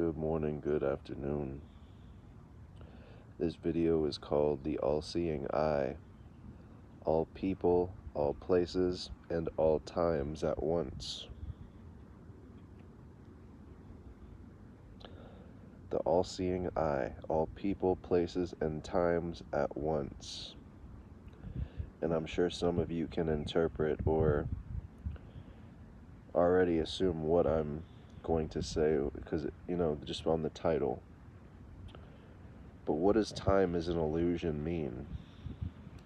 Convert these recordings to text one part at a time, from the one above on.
Good morning, good afternoon. This video is called The All-Seeing Eye. All people, all places, and all times at once. The All-Seeing Eye. All people, places, and times at once. And I'm sure some of you can interpret or already assume what I'm going to say because, just on the title. But what does time as an illusion mean?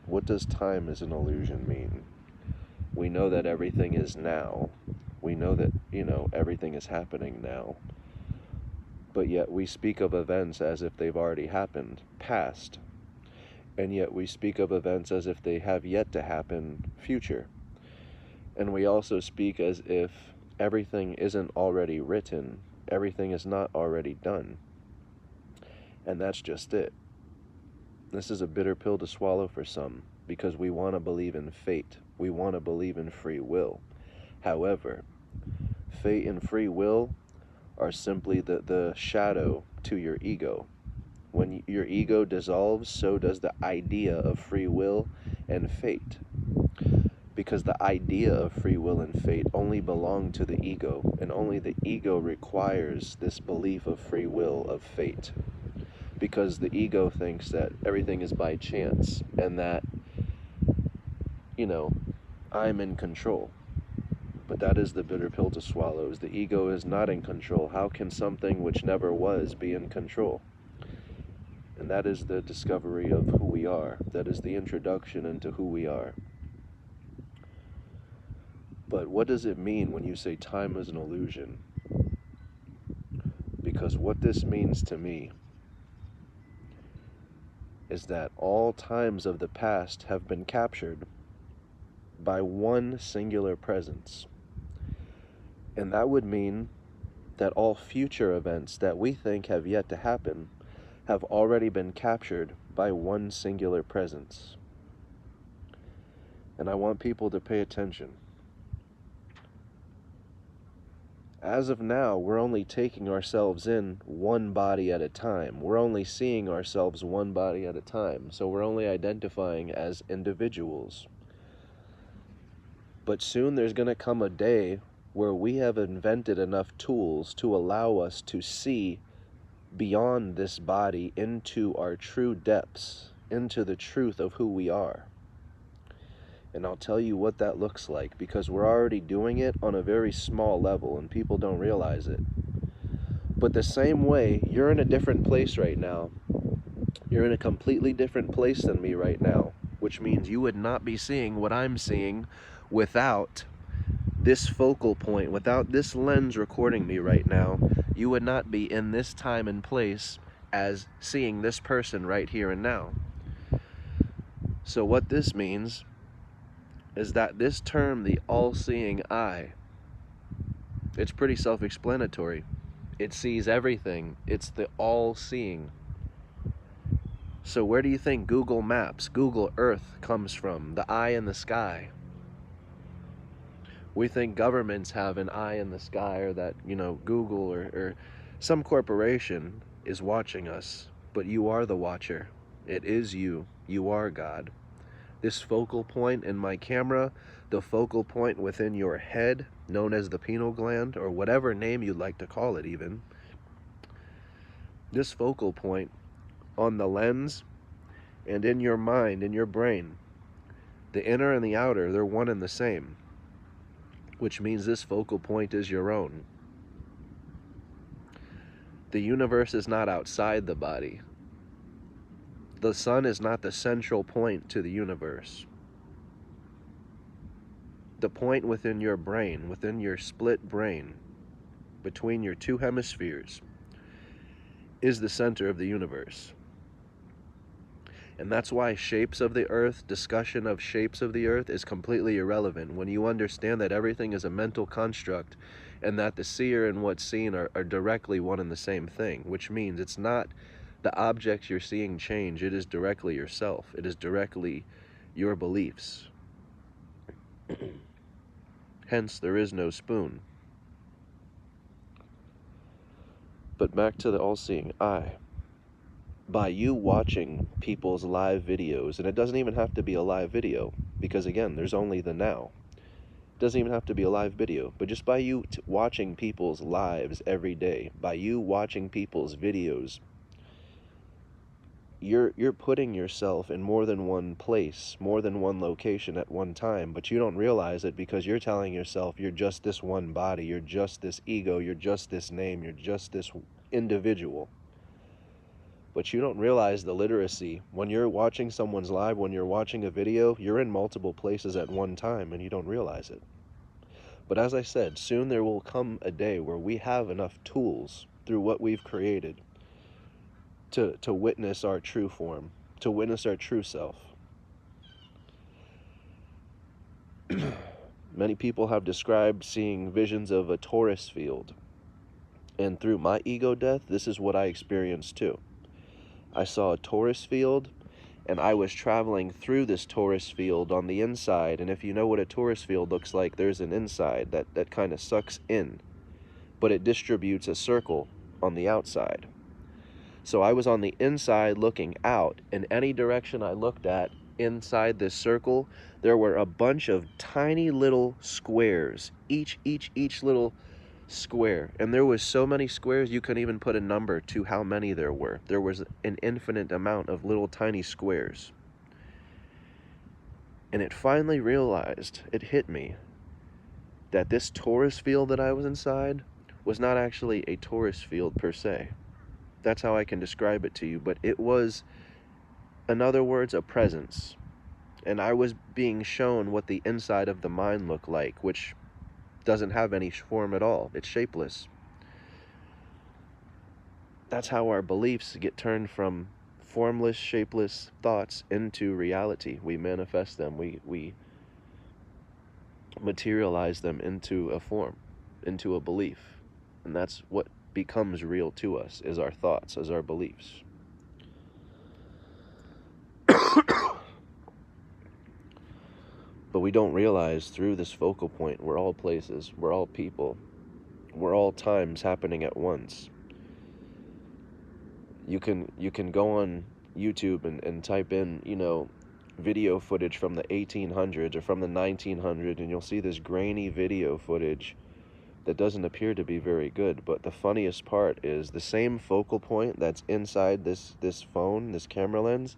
What does time as an illusion mean? We know that everything is now. We know that, everything is happening now. But yet we speak of events as if they've already happened, past. And yet we speak of events as if they have yet to happen, future. And we also speak as if everything isn't already written, everything is not already done. And that's just it. This is a bitter pill to swallow for some, because we want to believe in fate. We want to believe in free will. However, fate and free will are simply the shadow to your ego. When your ego dissolves, so does the idea of free will and fate. Because the idea of free will and fate only belong to the ego, and only the ego requires this belief of free will, of fate. Because the ego thinks that everything is by chance, and that, I'm in control. But that is the bitter pill to swallow, is the ego is not in control. How can something which never was be in control? And that is the discovery of who we are. That is the introduction into who we are. But what does it mean when you say time is an illusion? Because what this means to me is that all times of the past have been captured by one singular presence. And that would mean that all future events that we think have yet to happen have already been captured by one singular presence. And I want people to pay attention. As of now, we're only taking ourselves in one body at a time. We're only seeing ourselves one body at a time. So we're only identifying as individuals. But soon there's going to come a day where we have invented enough tools to allow us to see beyond this body into our true depths, into the truth of who we are. And I'll tell you what that looks like, because we're already doing it on a very small level and people don't realize it. But the same way, you're in a different place right now. You're in a completely different place than me right now, which means you would not be seeing what I'm seeing without this focal point, without this lens recording me right now. You would not be in this time and place as seeing this person right here and now. So what this means is that this term, the all-seeing eye, it's pretty self-explanatory. It sees everything. It's the all-seeing. So where do you think Google Maps, Google Earth comes from? The eye in the sky. We think governments have an eye in the sky, or that, Google or some corporation is watching us. But you are the watcher. It is you. You are God. This focal point in my camera, the focal point within your head, known as the pineal gland, or whatever name you'd like to call it even, this focal point on the lens and in your mind, in your brain, the inner and the outer, they're one and the same, which means this focal point is your own. The universe is not outside the body. The sun is not the central point to the universe. The point within your brain, within your split brain, between your two hemispheres, is the center of the universe. And that's why shapes of the earth, discussion of shapes of the earth is completely irrelevant when you understand that everything is a mental construct and that the seer and what's seen are directly one and the same thing, which means it's not the objects you're seeing change, it is directly yourself. It is directly your beliefs. Hence, there is no spoon. But back to the all-seeing eye. By you watching people's live videos, and it doesn't even have to be a live video, because again, there's only the now. It doesn't even have to be a live video, but just by you watching people's lives every day, by you watching people's videos, you're putting yourself in more than one place, more than one location at one time, but you don't realize it because you're telling yourself you're just this one body, you're just this ego, you're just this name, you're just this individual. But you don't realize the literacy. When you're watching someone's live, when you're watching a video, you're in multiple places at one time and you don't realize it. But as I said, soon there will come a day where we have enough tools through what we've created to witness our true form, to witness our true self. Many people have described seeing visions of a Taurus field. And through my ego death, this is what I experienced too. I saw a Taurus field, and I was traveling through this Taurus field on the inside. And if you know what a Taurus field looks like, there's an inside that kind of sucks in, but it distributes a circle on the outside. So I was on the inside looking out, and any direction I looked at inside this circle, there were a bunch of tiny little squares, each little square. And there was so many squares you couldn't even put a number to how many there were. There was an infinite amount of little tiny squares. And it finally realized, it hit me, that this Taurus field that I was inside was not actually a Taurus field per se. That's how I can describe it to you, but it was, in other words, a presence. And I was being shown what the inside of the mind looked like, which doesn't have any form at all. It's shapeless. That's how our beliefs get turned from formless, shapeless thoughts into reality. We manifest them. We materialize them into a form, into a belief. And that's what becomes real to us, is our thoughts, is our beliefs. But we don't realize through this focal point, we're all places, we're all people, we're all times happening at once. You can go on YouTube and type in, video footage from the 1800s or from the 1900s, and you'll see this grainy video footage that doesn't appear to be very good. But the funniest part is the same focal point that's inside this phone, this camera lens,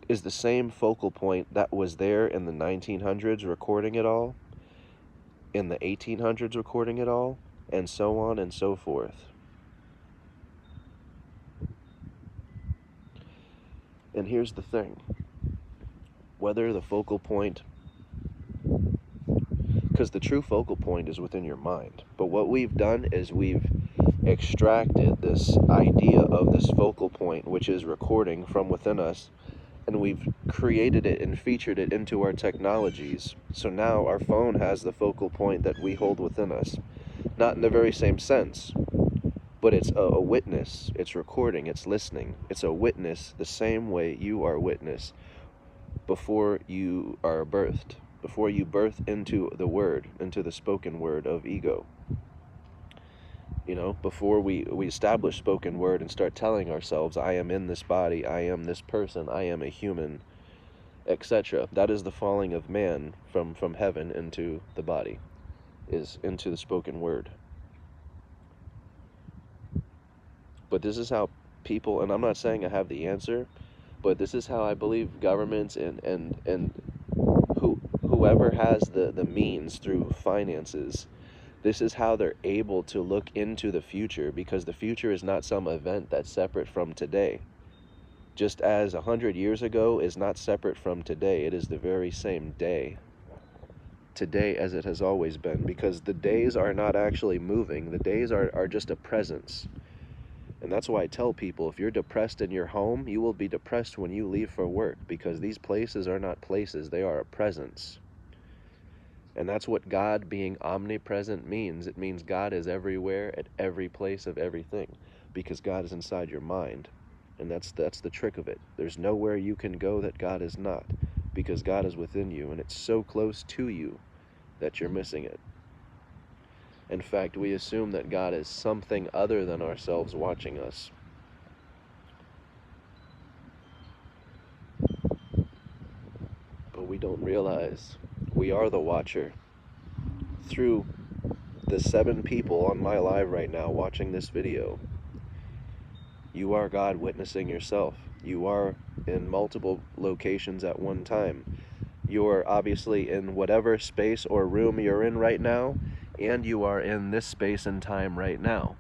is the same focal point that was there in the 1900s recording it all, in the 1800s recording it all, and so on and so forth. And here's the thing. Whether the focal point, because the true focal point is within your mind, but what we've done is we've extracted this idea of this focal point, which is recording from within us, and we've created it and featured it into our technologies. So now our phone has the focal point that we hold within us. Not in the very same sense, but it's a witness. It's recording, it's listening. It's a witness the same way you are witness before you are birthed, before you birth into the word, into the spoken word of ego. Before we establish spoken word and start telling ourselves, I am in this body, I am this person, I am a human, etc. That is the falling of man from heaven into the body, is into the spoken word. But this is how people, and I'm not saying I have the answer, but this is how I believe governments and whoever has the means through finances, this is how they're able to look into the future, because the future is not some event that's separate from today. Just as 100 years ago is not separate from today, it is the very same day. Today as it has always been, because the days are not actually moving. The days are just a presence. And that's why I tell people, if you're depressed in your home, you will be depressed when you leave for work, because these places are not places, they are a presence. And that's what God being omnipresent means. It means God is everywhere, at every place of everything, because God is inside your mind. And that's the trick of it. There's nowhere you can go that God is not, because God is within you, and it's so close to you that you're missing it. In fact, we assume that God is something other than ourselves watching us. But we don't realize we are the watcher. Through the 7 people on my live right now watching this video, you are God witnessing yourself. You are in multiple locations at one time. You're obviously in whatever space or room you're in right now, and you are in this space and time right now.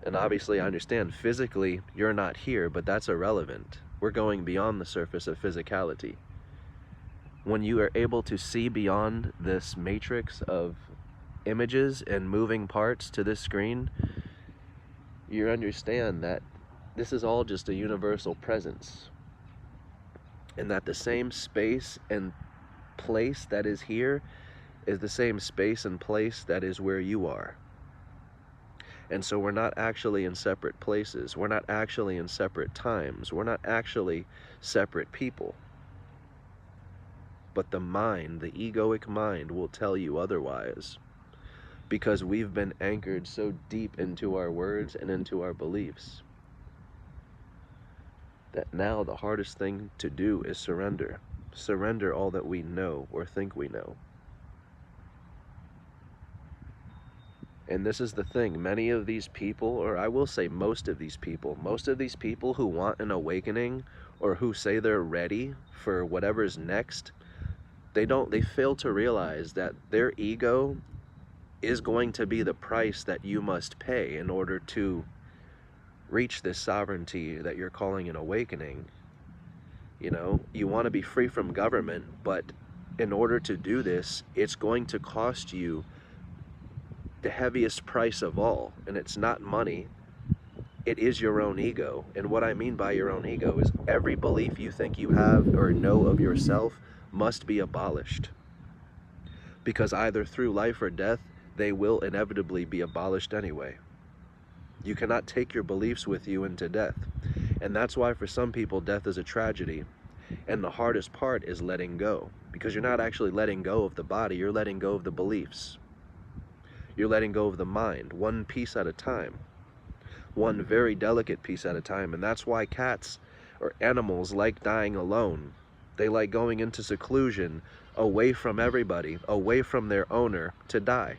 And obviously I understand physically you're not here, but that's irrelevant. We're going beyond the surface of physicality. When you are able to see beyond this matrix of images and moving parts to this screen, you understand that this is all just a universal presence, and that the same space and place that is here is the same space and place that is where you are. And so we're not actually in separate places. We're not actually in separate times. We're not actually separate people. But the mind, the egoic mind, will tell you otherwise, because we've been anchored so deep into our words and into our beliefs that now the hardest thing to do is surrender. Surrender all that we know or think we know. And this is the thing, many of these people, or I will say most of these people who want an awakening or who say they're ready for whatever's next, they fail to realize that their ego is going to be the price that you must pay in order to reach this sovereignty that you're calling an awakening. You know, you want to be free from government, but in order to do this, it's going to cost you the heaviest price of all, and it's not money. It is your own ego. And what I mean by your own ego is every belief you think you have or know of yourself must be abolished, because either through life or death they will inevitably be abolished anyway. You cannot take your beliefs with you into death. And that's why for some people death is a tragedy. And the hardest part is letting go, because you're not actually letting go of the body, you're letting go of the beliefs. You're letting go of the mind, one piece at a time, one very delicate piece at a time. And that's why cats or animals like dying alone. They like going into seclusion, away from everybody, away from their owner, to die.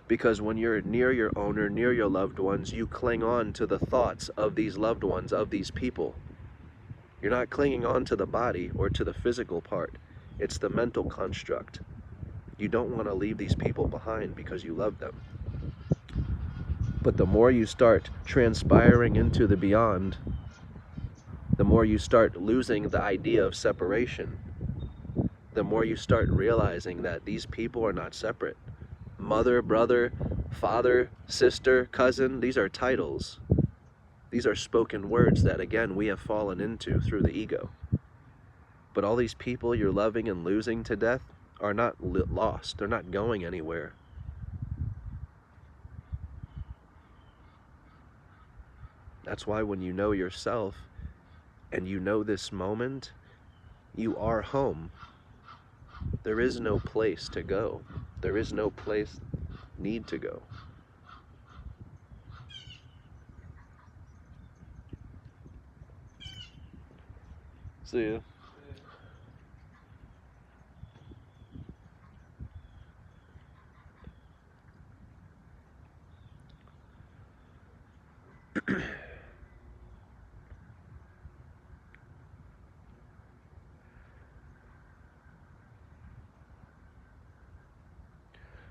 Because when you're near your owner, near your loved ones, you cling on to the thoughts of these loved ones, of these people. You're not clinging on to the body or to the physical part. It's the mental construct. You don't want to leave these people behind because you love them. But the more you start transpiring into the beyond, the more you start losing the idea of separation. The more you start realizing that these people are not separate. Mother, brother, father, sister, cousin, these are titles. These are spoken words that, again, we have fallen into through the ego. But all these people you're loving and losing to death are not lost. They're not going anywhere. That's why when you know yourself and you know this moment, you are home. There is no place to go. There is no place need to go. See ya.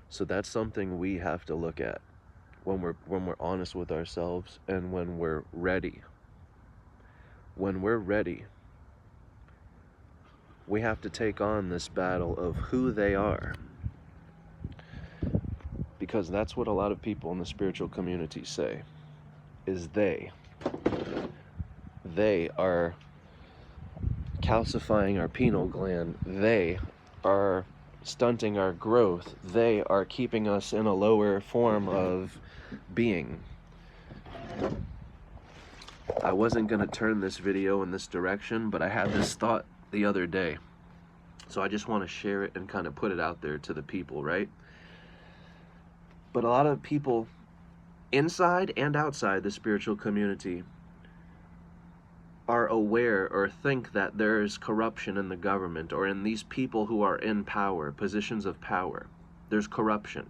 So that's something we have to look at when we're honest with ourselves, and when we're ready. When we're ready, we have to take on this battle of who they are. Because that's what a lot of people in the spiritual community say, is they are calcifying our pineal gland. They are stunting our growth. They are keeping us in a lower form of being. I wasn't going to turn this video in this direction, but I had this thought the other day. So I just want to share it and kind of put it out there to the people, right? But a lot of people inside and outside the spiritual community are aware or think that there is corruption in the government or in these people who are in power, positions of power. There's corruption.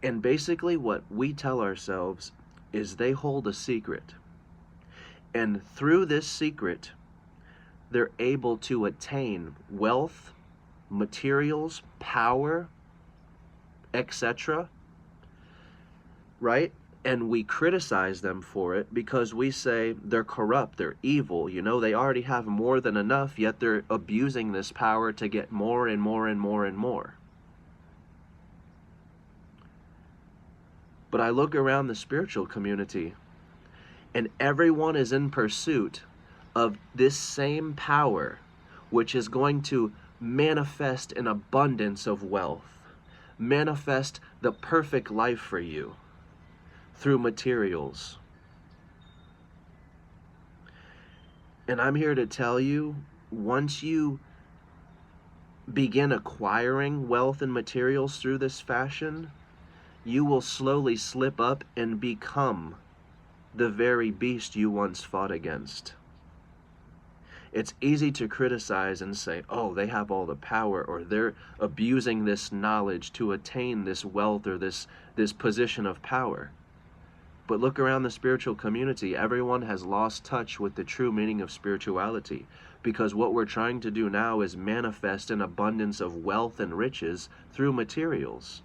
And basically what we tell ourselves is they hold a secret. And through this secret, they're able to attain wealth, materials, power, etc. Right? And we criticize them for it because we say they're corrupt, they're evil, they already have more than enough, yet they're abusing this power to get more and more and more and more. But I look around the spiritual community, and everyone is in pursuit of this same power, which is going to manifest an abundance of wealth, manifest the perfect life for you through materials. And I'm here to tell you, once you begin acquiring wealth and materials through this fashion, you will slowly slip up and become the very beast you once fought against. It's easy to criticize and say, oh, they have all the power, or they're abusing this knowledge to attain this wealth or this position of power. But look around the spiritual community. Everyone has lost touch with the true meaning of spirituality, because what we're trying to do now is manifest an abundance of wealth and riches through materials.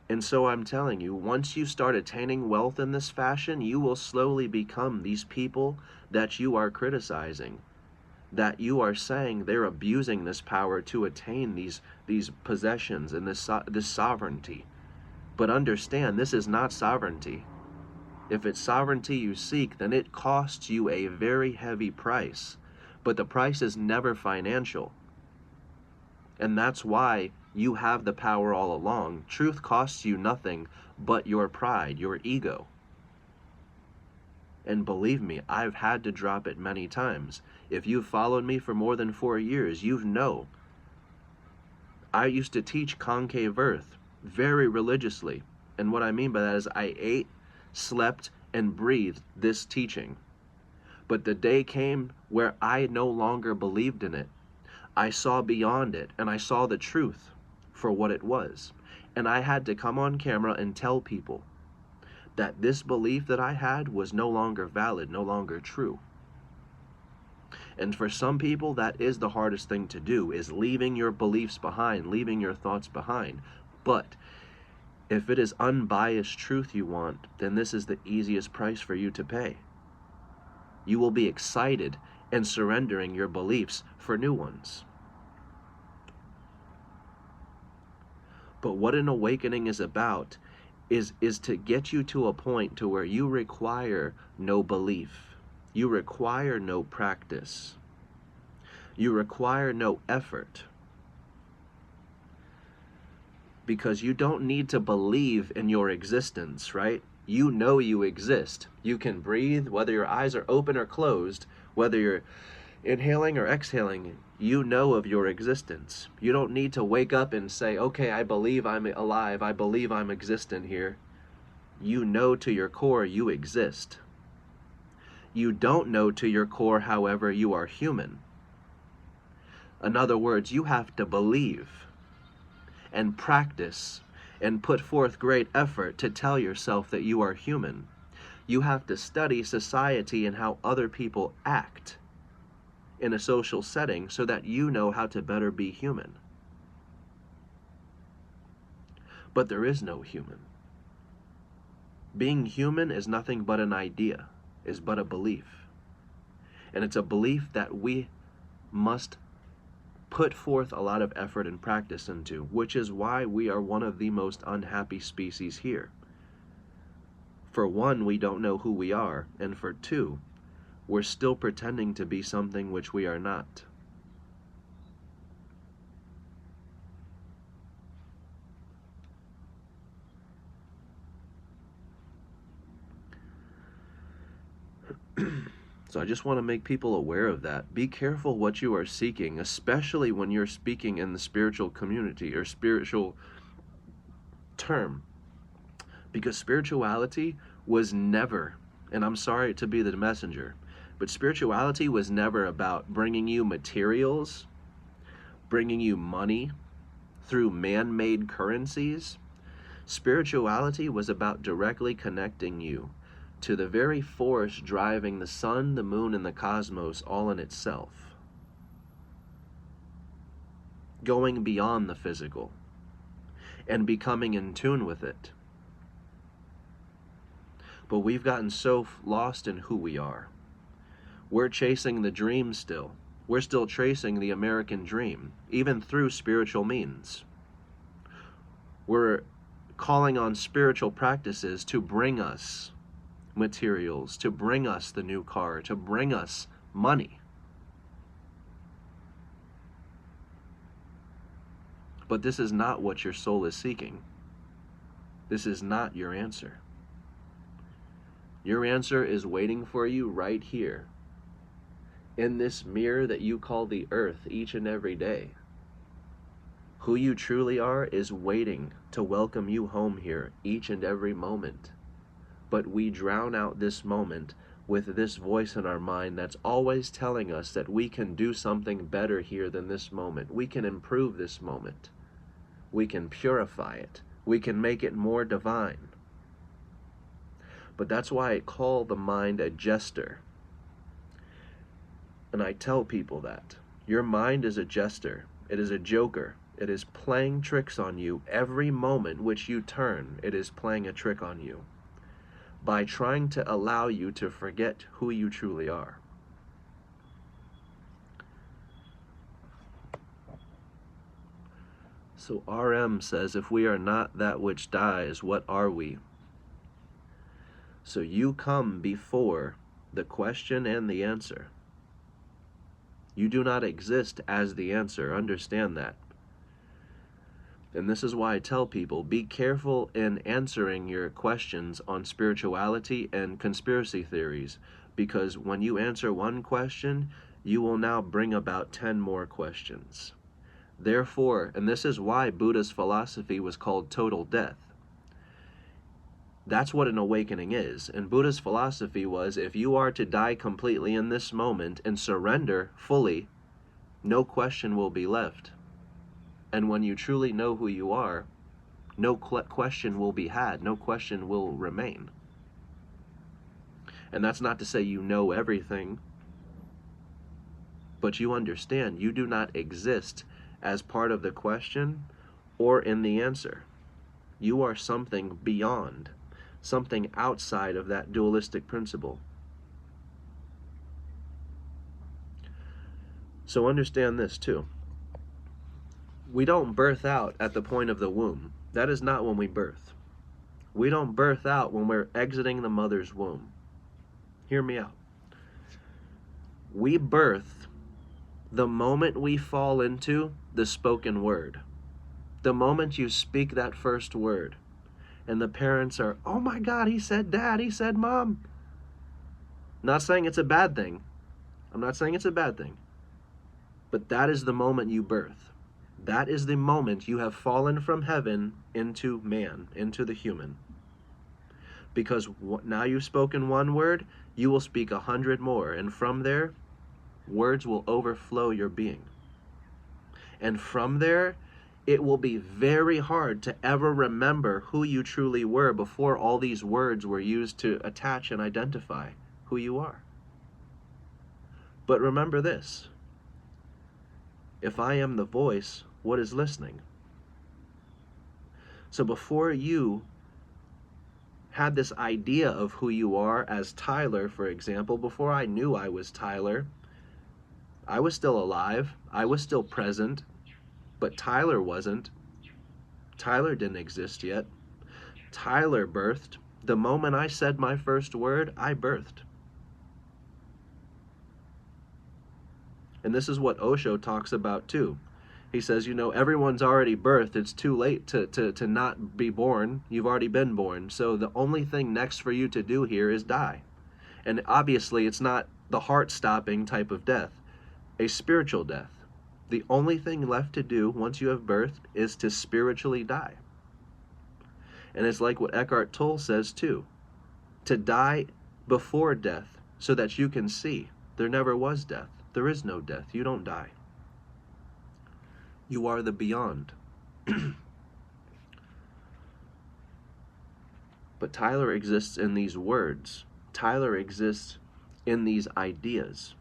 And so I'm telling you, once you start attaining wealth in this fashion, you will slowly become these people that you are criticizing, that you are saying they're abusing this power to attain these possessions and this sovereignty. But understand, this is not sovereignty. If it's sovereignty you seek, then it costs you a very heavy price. But the price is never financial. And that's why you have the power all along. Truth costs you nothing but your pride, your ego. And believe me, I've had to drop it many times. If you've followed me for more than 4 years, you know. I used to teach concave earth very religiously. And what I mean by that is I ate, slept, and breathed this teaching. But the day came where I no longer believed in it. I saw beyond it, and I saw the truth for what it was. And I had to come on camera and tell people that this belief that I had was no longer valid, no longer true. And for some people, that is the hardest thing to do, is leaving your beliefs behind, leaving your thoughts behind. But if it is unbiased truth you want, then this is the easiest price for you to pay. You will be excited and surrendering your beliefs for new ones. But what an awakening is about is to get you to a point to where you require no belief. You require no practice. You require no effort. Because you don't need to believe in your existence, right? You know you exist. You can breathe, whether your eyes are open or closed, whether you're inhaling or exhaling, you know of your existence. You don't need to wake up and say, okay, I believe I'm alive, I believe I'm existent here. You know to your core you exist. You don't know to your core, however, you are human. In other words, you have to believe and practice and put forth great effort to tell yourself that you are human. You have to study society and how other people act in a social setting so that you know how to better be human. But there is no human. Being human is nothing but an idea, is but a belief. And it's a belief that we must put forth a lot of effort and practice into, which is why we are one of the most unhappy species here. For one, we don't know who we are, and for two, we're still pretending to be something which we are not. So I just want to make people aware of that. Be careful what you are seeking, especially when you're speaking in the spiritual community or spiritual term. Because spirituality was never, and I'm sorry to be the messenger, but spirituality was never about bringing you materials, bringing you money through man-made currencies. Spirituality was about directly connecting you to the very force driving the sun, the moon, and the cosmos all in itself. Going beyond the physical and becoming in tune with it. But we've gotten so lost in who we are. We're chasing the dream still. We're still chasing the American dream, even through spiritual means. We're calling on spiritual practices to bring us materials, to bring us the new car, to bring us money. But this is not what your soul is seeking. This is not your answer. Your answer is waiting for you right here, in this mirror that you call the earth each and every day. Who you truly are is waiting to welcome you home here each and every moment. But we drown out this moment with this voice in our mind that's always telling us that we can do something better here than this moment. We can improve this moment. We can purify it. We can make it more divine. But that's why I call the mind a jester. And I tell people that. Your mind is a jester. It is a joker. It is playing tricks on you every moment which you turn. It is playing a trick on you by trying to allow you to forget who you truly are. So RM says, if we are not that which dies, what are we? So you come before the question and the answer. You do not exist as the answer. Understand that. And this is why I tell people, be careful in answering your questions on spirituality and conspiracy theories, because when you answer one question, you will now bring about 10 more questions. Therefore, and this is why Buddha's philosophy was called total death. That's what an awakening is. And Buddha's philosophy was, if you are to die completely in this moment and surrender fully, no question will be left. And when you truly know who you are, no question will be had, no question will remain. And that's not to say you know everything, but you understand you do not exist as part of the question or in the answer. You are something beyond, something outside of that dualistic principle. So understand this too. We don't birth out at the point of the womb. That is not when we birth. We don't birth out when we're exiting the mother's womb. Hear me out. We birth the moment we fall into the spoken word. The moment you speak that first word, and the parents are, oh my God, he said dad, he said mom. Not saying it's a bad thing. I'm not saying it's a bad thing. But that is the moment you birth. That is the moment you have fallen from heaven into man, into the human. Because now you've spoken one word, you will speak 100 more. And from there, words will overflow your being. And from there, it will be very hard to ever remember who you truly were before all these words were used to attach and identify who you are. But remember this. If I am the voice, what is listening? So before you had this idea of who you are as Tyler, for example, before I knew I was Tyler, I was still alive, I was still present, but Tyler wasn't. Tyler didn't exist yet. Tyler birthed. The moment I said my first word, I birthed. And this is what Osho talks about too. He says, you know, everyone's already birthed. It's too late to not be born. You've already been born. So the only thing next for you to do here is die. And obviously it's not the heart-stopping type of death, a spiritual death. The only thing left to do once you have birth is to spiritually die. And it's like what Eckhart Tolle says too, to die before death so that you can see there never was death. There is no death. You don't die. You are the beyond. But Tyler exists in these words. Tyler exists in these ideas.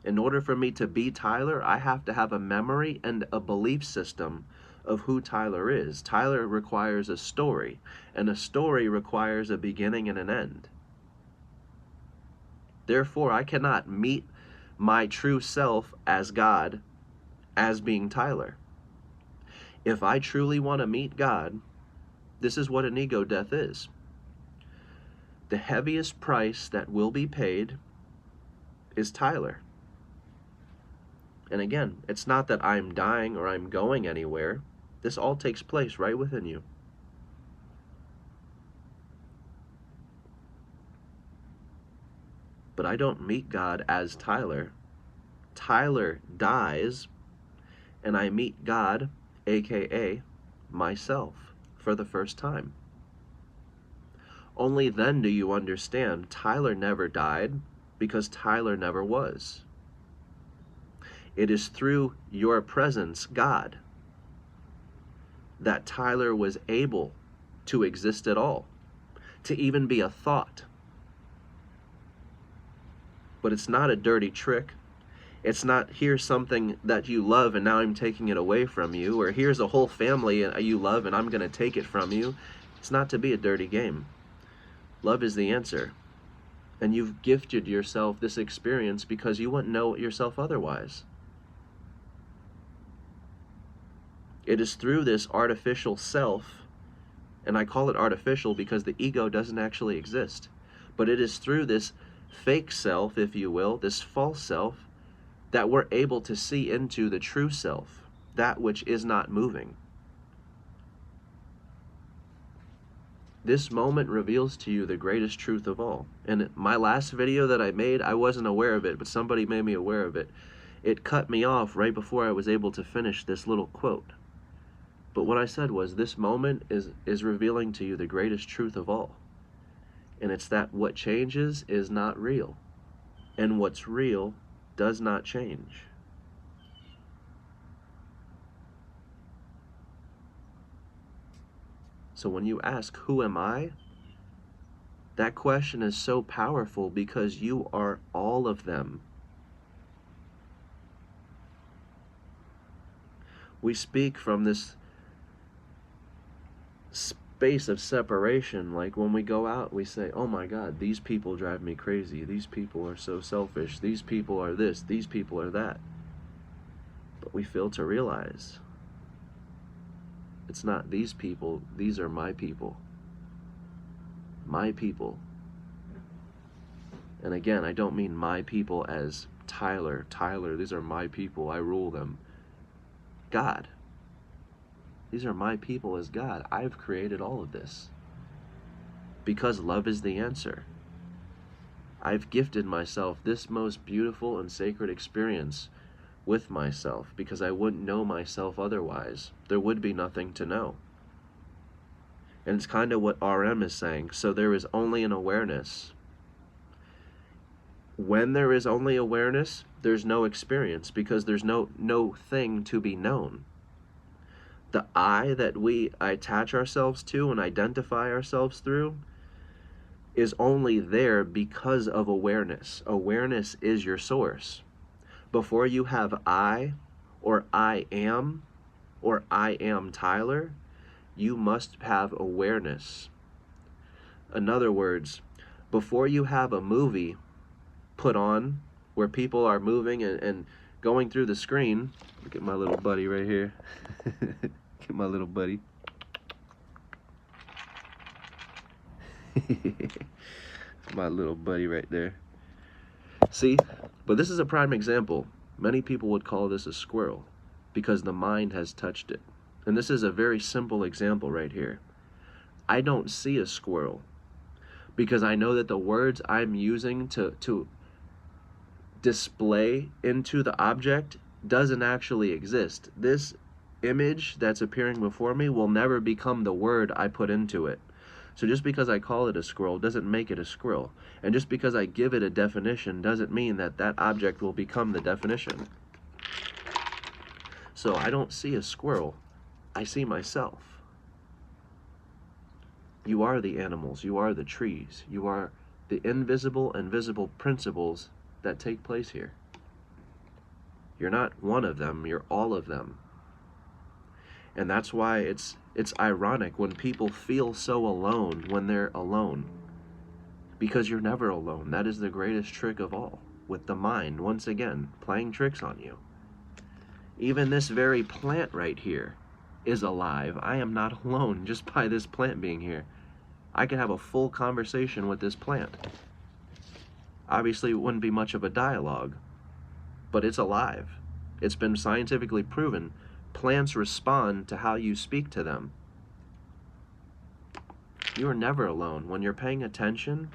In order for me to be Tyler, I have to have a memory and a belief system of who Tyler is. Tyler requires a story, and a story requires a beginning and an end. Therefore, I cannot meet my true self as God as being Tyler. If I truly want to meet God, this is what an ego death is. The heaviest price that will be paid is Tyler. And again, it's not that I'm dying or I'm going anywhere. This all takes place right within you. But I don't meet God as Tyler. Tyler dies, and I meet God, aka myself, for the first time. Only then do you understand Tyler never died because Tyler never was. It is through your presence, God, that Tyler was able to exist at all, to even be a thought. But it's not a dirty trick. It's not, here's something that you love and now I'm taking it away from you, or here's a whole family you love and I'm going to take it from you. It's not to be a dirty game. Love is the answer. And you've gifted yourself this experience because you wouldn't know yourself otherwise. It is through this artificial self, and I call it artificial because the ego doesn't actually exist, but it is through this fake self, if you will, this false self, that we're able to see into the true self, that which is not moving. This moment reveals to you the greatest truth of all. And my last video that I made, I wasn't aware of it, but somebody made me aware of it. It cut me off right before I was able to finish this little quote. But what I said was, this moment is revealing to you the greatest truth of all. And it's that what changes is not real. And what's real does not change. So when you ask, who am I? That question is so powerful because you are all of them. We speak from this space of separation, like when we go out we say, oh my God, these people drive me crazy, these people are so selfish, these people are this, these people are that. But we fail to realize it's not these people, these are my people. My people. And again, I don't mean my people as Tyler, these are my people, I rule them. God. These are my people as God. I've created all of this. Because love is the answer. I've gifted myself this most beautiful and sacred experience with myself because I wouldn't know myself otherwise. There would be nothing to know. And it's kind of what RM is saying. So there is only an awareness. When there is only awareness, there's no experience because there's no thing to be known. The I that we attach ourselves to and identify ourselves through is only there because of awareness. Awareness is your source. Before you have I, or I am Tyler, you must have awareness. In other words, before you have a movie put on where people are moving and going through the screen, look at my little buddy right here. Get my little buddy. My little buddy right there. See, but this is a prime example. Many people would call this a squirrel because the mind has touched it. And this is a very simple example right here. I don't see a squirrel because I know that the words I'm using to display into the object doesn't actually exist. This image that's appearing before me will never become the word I put into it. So just because I call it a squirrel doesn't make it a squirrel. And just because I give it a definition doesn't mean that that object will become the definition. So I don't see a squirrel, I see myself. You are the animals, you are the trees, you are the invisible and visible principles that take place here. You're not one of them, you're all of them. And that's why it's ironic when people feel so alone when they're alone. Because you're never alone. That is the greatest trick of all. With the mind, once again, playing tricks on you. Even this very plant right here is alive. I am not alone just by this plant being here. I could have a full conversation with this plant. Obviously, it wouldn't be much of a dialogue, but it's alive. It's been scientifically proven. Plants respond to how you speak to them. You are never alone. When you're paying attention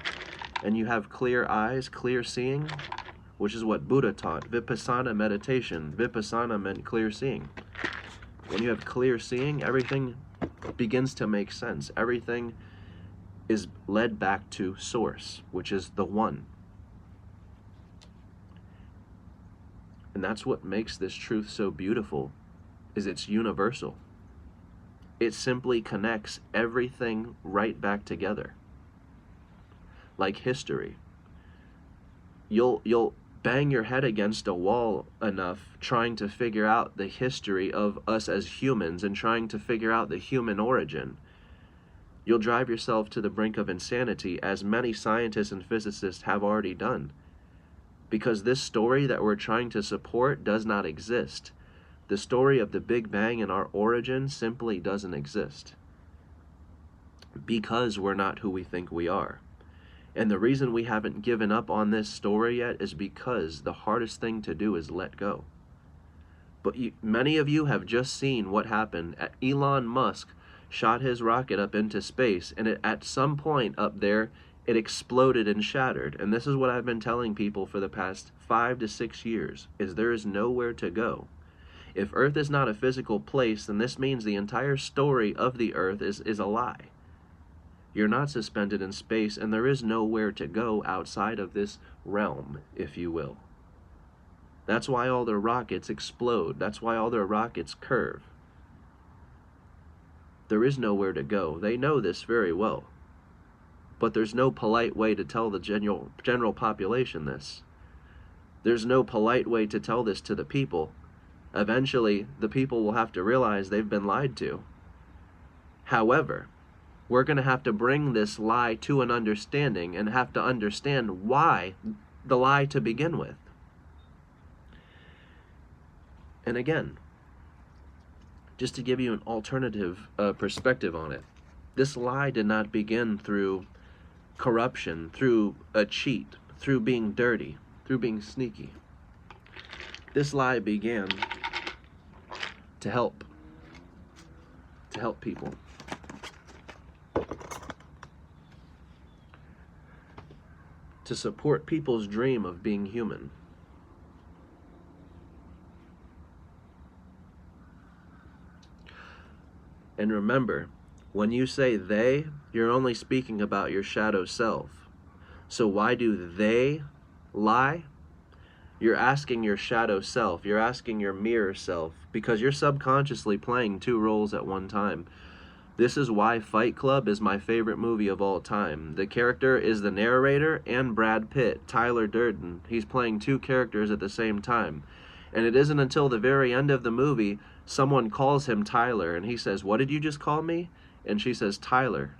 and you have clear eyes, clear seeing, which is what Buddha taught, Vipassana meditation. Vipassana meant clear seeing. When you have clear seeing, everything begins to make sense. Everything is led back to source, which is the one. And that's what makes this truth so beautiful, is it's universal. It simply connects everything right back together. Like history. You'll bang your head against a wall enough trying to figure out the history of us as humans and trying to figure out the human origin. You'll drive yourself to the brink of insanity, as many scientists and physicists have already done. Because this story that we're trying to support does not exist. The story of the Big Bang and our origin simply doesn't exist. Because we're not who we think we are. And the reason we haven't given up on this story yet is because the hardest thing to do is let go. But many of you have just seen what happened. Elon Musk shot his rocket up into space, and at some point up there, it exploded and shattered. And this is what I've been telling people for the past 5 to 6 years, is there is nowhere to go. If Earth is not a physical place, then this means the entire story of the Earth is a lie. You're not suspended in space, and there is nowhere to go outside of this realm, if you will. That's why all their rockets explode. That's why all their rockets curve. There is nowhere to go. They know this very well. But there's no polite way to tell the general population this. There's no polite way to tell this to the people. Eventually, the people will have to realize they've been lied to. However, we're going to have to bring this lie to an understanding and have to understand why the lie to begin with. And again, just to give you an alternative perspective on it, this lie did not begin through corruption, through a cheat, through being dirty, through being sneaky. This lie began to help people. To support people's dream of being human. And remember, when you say they, you're only speaking about your shadow self. So why do they lie? You're asking your shadow self, you're asking your mirror self, because you're subconsciously playing 2 roles at one time. This is why Fight Club is my favorite movie of all time. The character is the narrator and Brad Pitt, Tyler Durden. He's playing 2 characters at the same time. And it isn't until the very end of the movie, someone calls him Tyler, and he says, "What did you just call me?" And she says, "Tyler."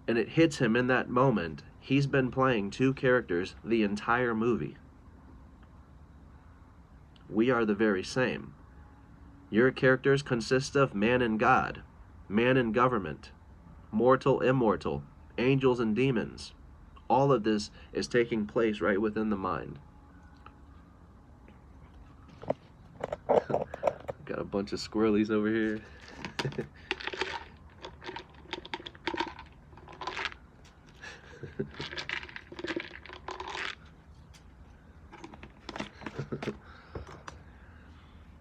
And it hits him in that moment. He's been playing 2 characters the entire movie. We are the very same. Your characters consist of man and God, man and government, mortal, immortal, angels and demons. All of this is taking place right within the mind. Got a bunch of squirrelies over here.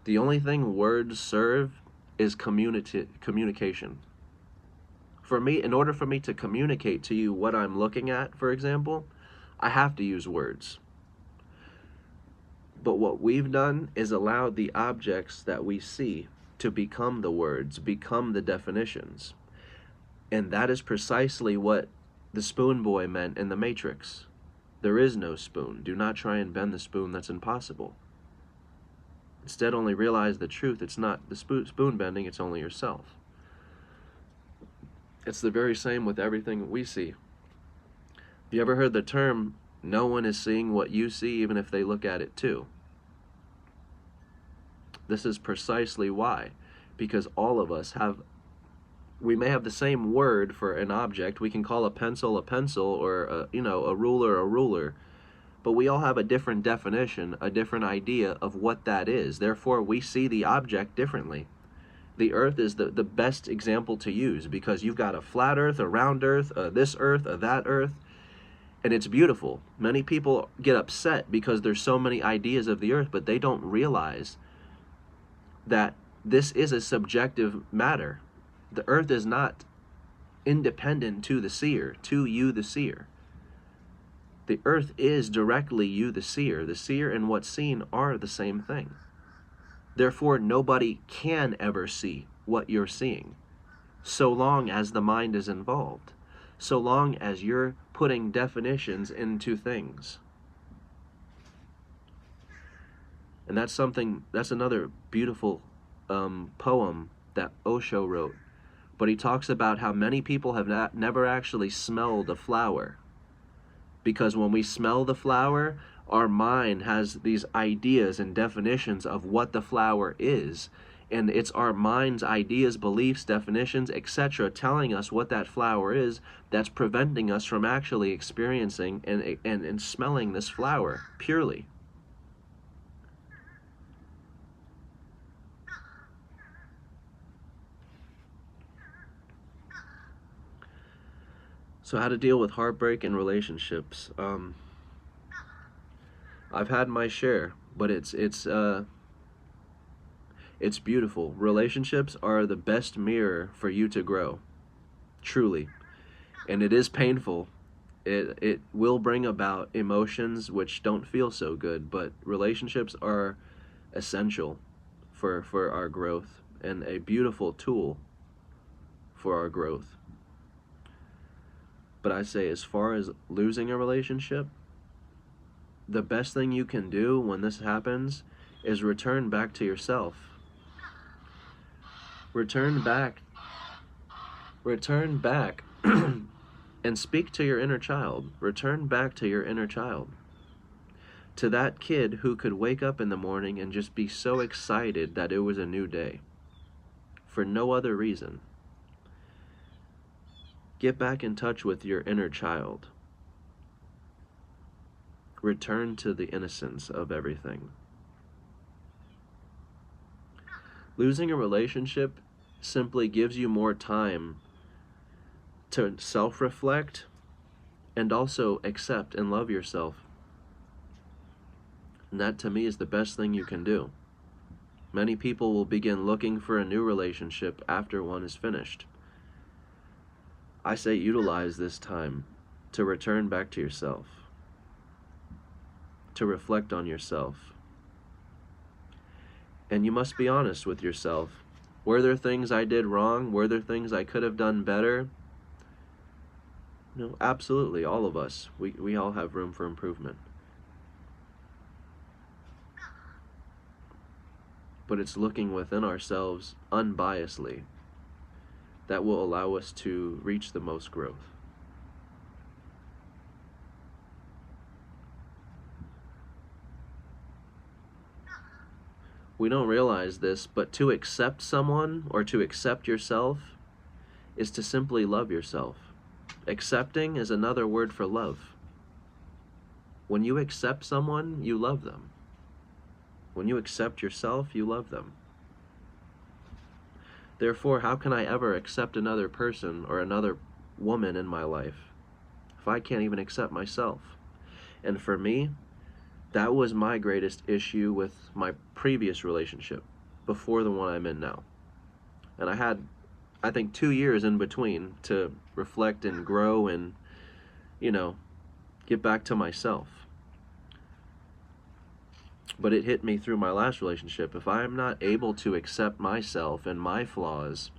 The only thing words serve is communication. For me, in order for me to communicate to you what I'm looking at, for example, I have to use words. But what we've done is allowed the objects that we see to become the words, become the definitions. And that is precisely what the spoon boy meant in the Matrix. There is no spoon. Do not try and bend the spoon. That's impossible. Instead, only realize the truth. It's not the spoon bending, it's only yourself. It's the very same with everything we see. Have you ever heard the term, no one is seeing what you see even if they look at it too? This is precisely why. Because all of us we may have the same word for an object. We can call a pencil, or a ruler, a ruler. But we all have a different definition, a different idea of what that is. Therefore, we see the object differently. The earth is the best example to use because you've got a flat earth, a round earth, this earth, that earth, and it's beautiful. Many people get upset because there's so many ideas of the earth, but they don't realize that this is a subjective matter. The earth is not independent to the seer, to you the seer. The earth is directly you the seer. The seer and what's seen are the same thing. Therefore, nobody can ever see what you're seeing, so long as the mind is involved, so long as you're putting definitions into things. And that's another beautiful poem that Osho wrote. But he talks about how many people have never actually smelled a flower. Because when we smell the flower, our mind has these ideas and definitions of what the flower is. And it's our mind's ideas, beliefs, definitions, etc. telling us what that flower is that's preventing us from actually experiencing and smelling this flower purely. So how to deal with heartbreak in relationships. I've had my share, but it's beautiful. Relationships are the best mirror for you to grow, truly. And it is painful. It will bring about emotions which don't feel so good, but relationships are essential for our growth and a beautiful tool for our growth. But I say, as far as losing a relationship, the best thing you can do when this happens is return back to yourself. Return back and speak to your inner child. Return back to your inner child. To that kid who could wake up in the morning and just be so excited that it was a new day. For no other reason. Get back in touch with your inner child. Return to the innocence of everything. Losing a relationship simply gives you more time to self-reflect and also accept and love yourself. And that, to me, is the best thing you can do. Many people will begin looking for a new relationship after one is finished. I say utilize this time to return back to yourself, to reflect on yourself. And you must be honest with yourself. Were there things I did wrong? Were there things I could have done better? No, absolutely, all of us. We all have room for improvement. But it's looking within ourselves unbiasedly that will allow us to reach the most growth. We don't realize this, but to accept someone or to accept yourself is to simply love yourself. Accepting is another word for love. When you accept someone, you love them. When you accept yourself, you love them. Therefore, how can I ever accept another person or another woman in my life if I can't even accept myself? And for me, that was my greatest issue with my previous relationship. before the one I'm in now. And I had, I think, 2 years in between to reflect and grow and, get back to myself. But it hit me through my last relationship. If I'm not able to accept myself and my flaws,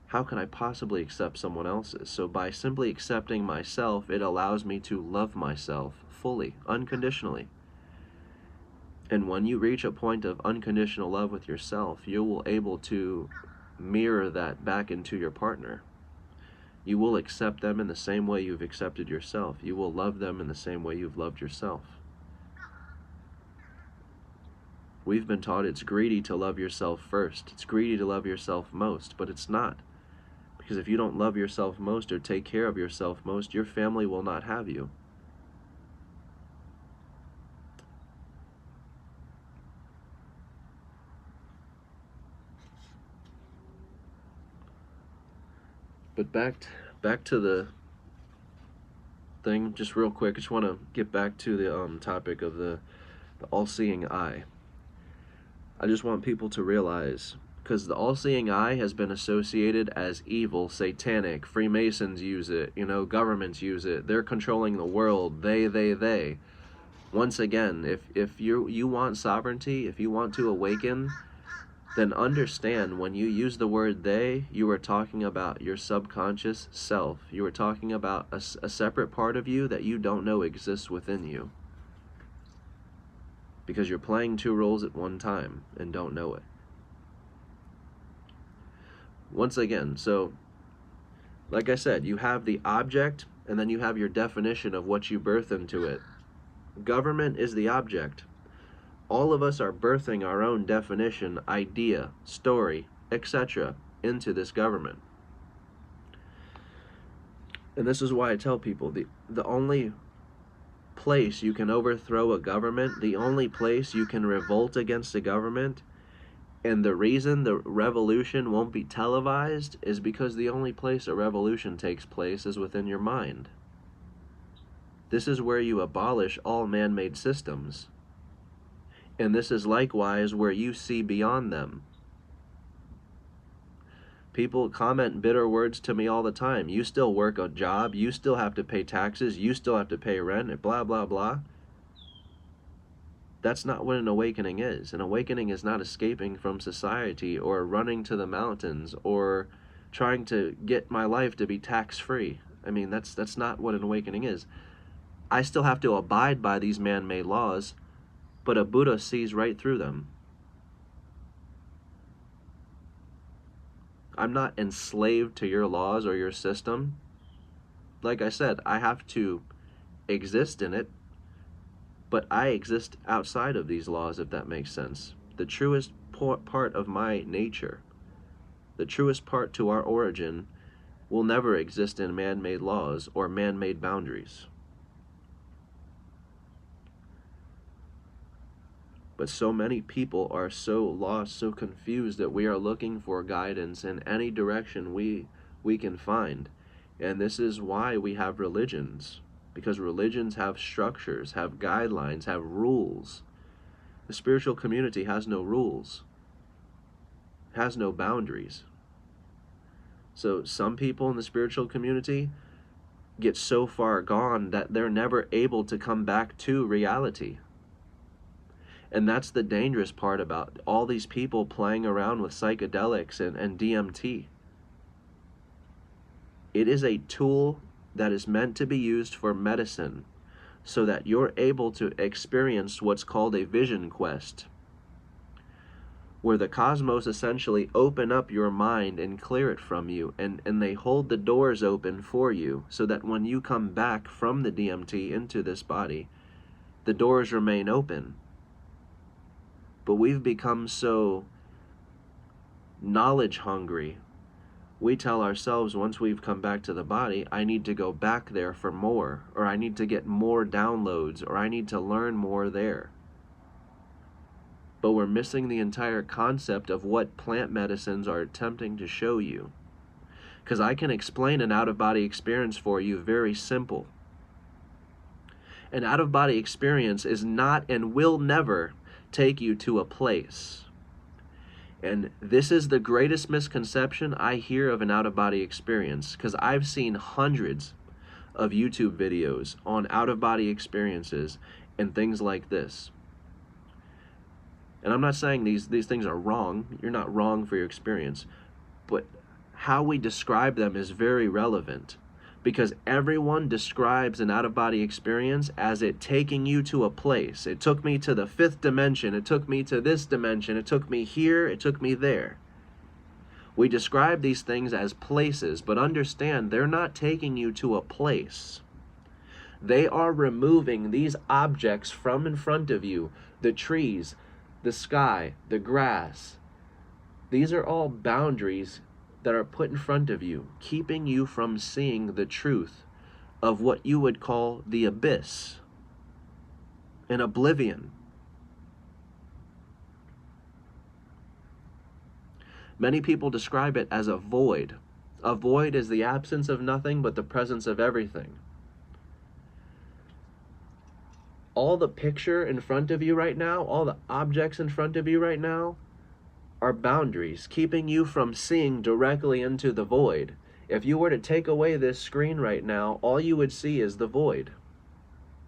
how can I possibly accept someone else's? So by simply accepting myself, it allows me to love myself fully, unconditionally. And when you reach a point of unconditional love with yourself, you will able to mirror that back into your partner. You will accept them in the same way you've accepted yourself. You will love them in the same way you've loved yourself. We've been taught it's greedy to love yourself first. It's greedy to love yourself most, but it's not. Because if you don't love yourself most or take care of yourself most, your family will not have you. But back to the thing, just real quick. I just want to get back to the topic of the all-seeing eye. I just want people to realize, because the all-seeing eye has been associated as evil, satanic. Freemasons use it, governments use it. They're controlling the world. They. Once again, if you want sovereignty, if you want to awaken, then understand when you use the word they, you are talking about your subconscious self. You are talking about a separate part of you that you don't know exists within you. Because you're playing two roles at one time and don't know it. Once again, so like I said, you have the object and then you have your definition of what you birth into it. Government is the object. All of us are birthing our own definition, idea, story, etc. into this government. And this is why I tell people, the only place you can overthrow a government, the only place you can revolt against a government, and the reason the revolution won't be televised is because the only place a revolution takes place is within your mind. This is where you abolish all man-made systems. And this is likewise where you see beyond them. People comment bitter words to me all the time. You still work a job, you still have to pay taxes, you still have to pay rent, and blah, blah, blah. That's not what an awakening is. An awakening is not escaping from society or running to the mountains or trying to get my life to be tax-free. I mean, that's not what an awakening is. I still have to abide by these man-made laws, but a Buddha sees right through them. I'm not enslaved to your laws or your system. Like I said, I have to exist in it, but I exist outside of these laws, if that makes sense. The truest part of my nature, the truest part to our origin, will never exist in man-made laws or man-made boundaries. But so many people are so lost, so confused that we are looking for guidance in any direction we can find. And this is why we have religions. Because religions have structures, have guidelines, have rules. The spiritual community has no rules, has no boundaries. So some people in the spiritual community get so far gone that they're never able to come back to reality. And that's the dangerous part about all these people playing around with psychedelics and DMT. It is a tool that is meant to be used for medicine so that you're able to experience what's called a vision quest, where the cosmos essentially open up your mind and clear it from you, and they hold the doors open for you so that when you come back from the DMT into this body, the doors remain open. But we've become so knowledge hungry. We tell ourselves once we've come back to the body, I need to go back there for more, or I need to get more downloads, or I need to learn more there. But we're missing the entire concept of what plant medicines are attempting to show you. Because I can explain an out-of-body experience for you very simple. An out-of-body experience is not and will never take you to a place. And this is the greatest misconception I hear of an out-of-body experience, because I've seen hundreds of YouTube videos on out-of-body experiences and things like this. And I'm not saying these things are wrong. You're not wrong for your experience. But how we describe them is very relevant, because everyone describes an out-of-body experience as it taking you to a place. It took me to the 5th dimension. It took me to this dimension. It took me here. It took me there. We describe these things as places, but understand they're not taking you to a place. They are removing these objects from in front of you, the trees, the sky, the grass. These are all boundaries that are put in front of you, keeping you from seeing the truth of what you would call the abyss, an oblivion. Many people describe it as a void. A void is the absence of nothing but the presence of everything. All the picture in front of you right now, all the objects in front of you right now, are boundaries, keeping you from seeing directly into the void. If you were to take away this screen right now, all you would see is the void,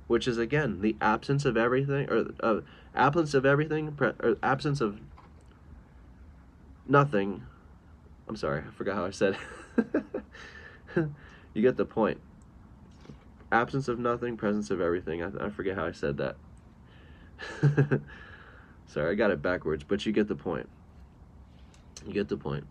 which is, again, the absence of everything, or absence of everything, or absence of nothing. I'm sorry, I forgot how I said it. You get the point. Absence of nothing, presence of everything. I forget how I said that. Sorry, I got it backwards, but you get the point. You get the point.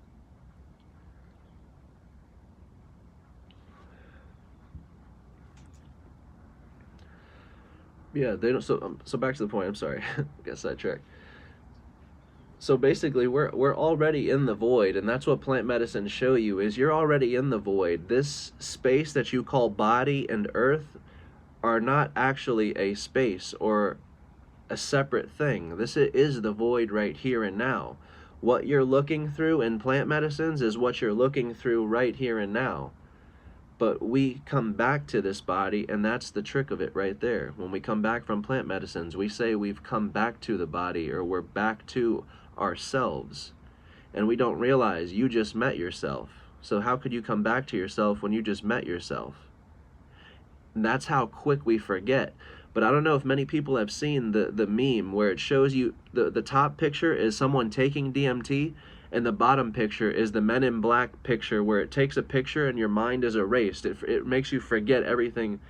Yeah, they don't. So back to the point. I'm sorry, I got sidetracked. So basically, we're already in the void, and that's what plant medicines show you, is you're already in the void. This space that you call body and earth are not actually a space or a separate thing. This is the void right here and now. What you're looking through in plant medicines is what you're looking through right here and now. But we come back to this body, and that's the trick of it right there. When we come back from plant medicines, we say we've come back to the body, or we're back to ourselves. And we don't realize you just met yourself. So how could you come back to yourself when you just met yourself? And that's how quick we forget. But I don't know if many people have seen the meme where it shows you the top picture is someone taking DMT, and the bottom picture is the Men in Black picture, where it takes a picture and your mind is erased. It makes you forget everything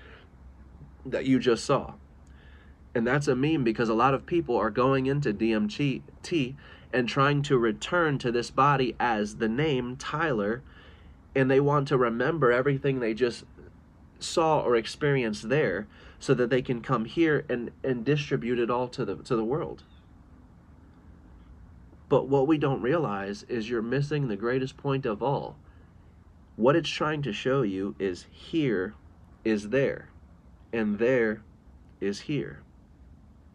that you just saw. And that's a meme because a lot of people are going into DMT and trying to return to this body as the name Tyler, and they want to remember everything they just saw or experienced there, so that they can come here and distribute it all to the world. But what we don't realize is you're missing the greatest point of all. What it's trying to show you is here is there, and there is here.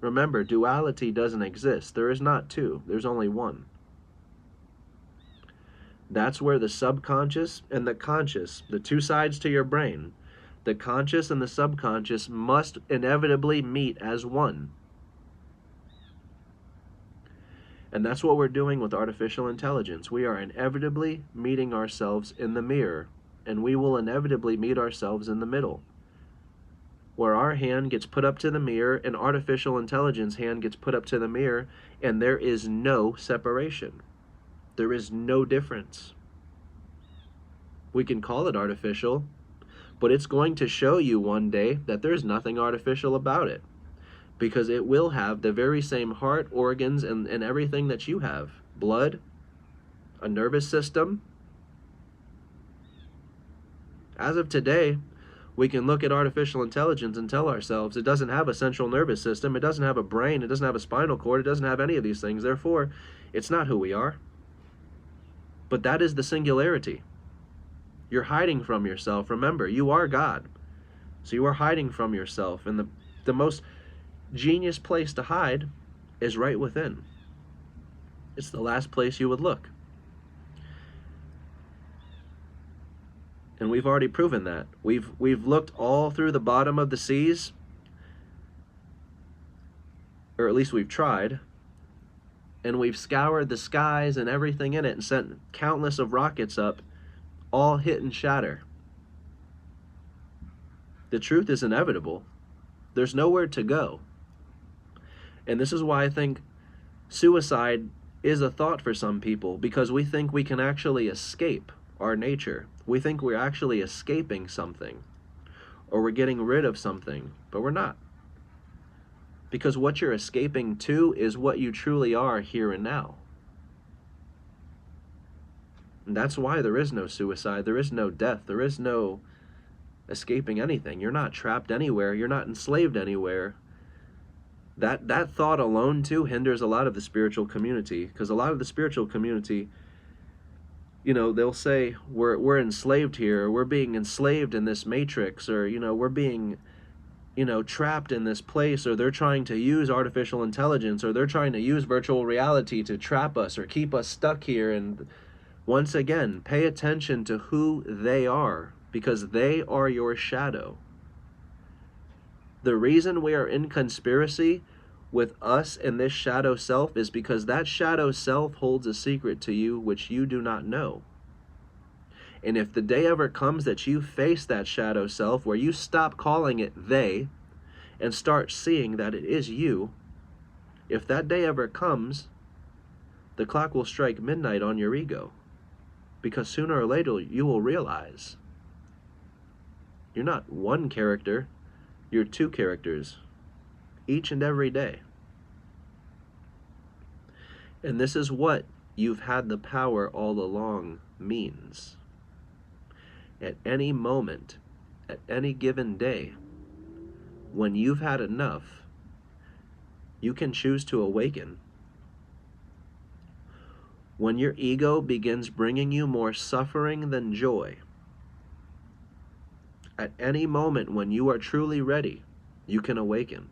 Remember, duality doesn't exist. There is not two. There's only one. That's where the subconscious and the conscious, the two sides to your brain, the conscious and the subconscious must inevitably meet as one. And that's what we're doing with artificial intelligence. We are inevitably meeting ourselves in the mirror, and we will inevitably meet ourselves in the middle, where our hand gets put up to the mirror and artificial intelligence hand gets put up to the mirror, and there is no separation. There is no difference. We can call it artificial, but it's going to show you one day that there's nothing artificial about it, because it will have the very same heart, organs, and everything that you have. Blood, a nervous system. As of today, we can look at artificial intelligence and tell ourselves it doesn't have a central nervous system, it doesn't have a brain, it doesn't have a spinal cord, it doesn't have any of these things. Therefore, it's not who we are. But that is the singularity. You're hiding from yourself. Remember, you are God. So you are hiding from yourself. And the most genius place to hide is right within. It's the last place you would look. And we've already proven that. We've looked all through the bottom of the seas, or at least we've tried, and we've scoured the skies and everything in it and sent countless of rockets up, all hit and shatter. The truth is inevitable. There's nowhere to go. And this is why I think suicide is a thought for some people, because we think we can actually escape our nature. We think we're actually escaping something, or we're getting rid of something, but we're not. Because what you're escaping to is what you truly are here and now. And that's why there is no suicide, there is no death, there is no escaping anything. You're not trapped anywhere, you're not enslaved anywhere. That thought alone too hinders a lot of the spiritual community, because a lot of the spiritual community, you know, they'll say we're enslaved here, or we're being enslaved in this matrix, or, you know, we're being, you know, trapped in this place, or they're trying to use artificial intelligence, or they're trying to use virtual reality to trap us or keep us stuck here. And once again, pay attention to who they are, because they are your shadow. The reason we are in conspiracy with us and this shadow self is because that shadow self holds a secret to you which you do not know. And if the day ever comes that you face that shadow self, where you stop calling it they and start seeing that it is you, if that day ever comes, the clock will strike midnight on your ego. Because sooner or later you will realize you're not one character, you're two characters, each and every day. And this is what you've had the power all along means. At any moment, at any given day, when you've had enough, you can choose to awaken. When your ego begins bringing you more suffering than joy, at any moment when you are truly ready, you can awaken.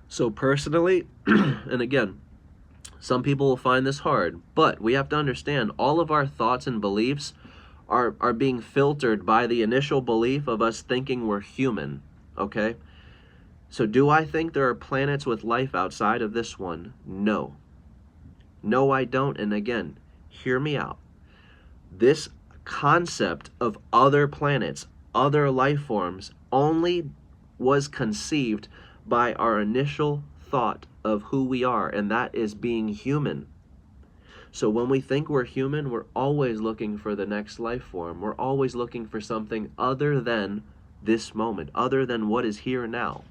So personally, and again, some people will find this hard, but we have to understand all of our thoughts and beliefs are being filtered by the initial belief of us thinking we're human, okay? So do I think there are planets with life outside of this one? No. No, I don't. And again, hear me out. This concept of other planets, other life forms, only was conceived by our initial thought of who we are, and that is being human. So when we think we're human, we're always looking for the next life form. We're always looking for something other than this moment, other than what is here now.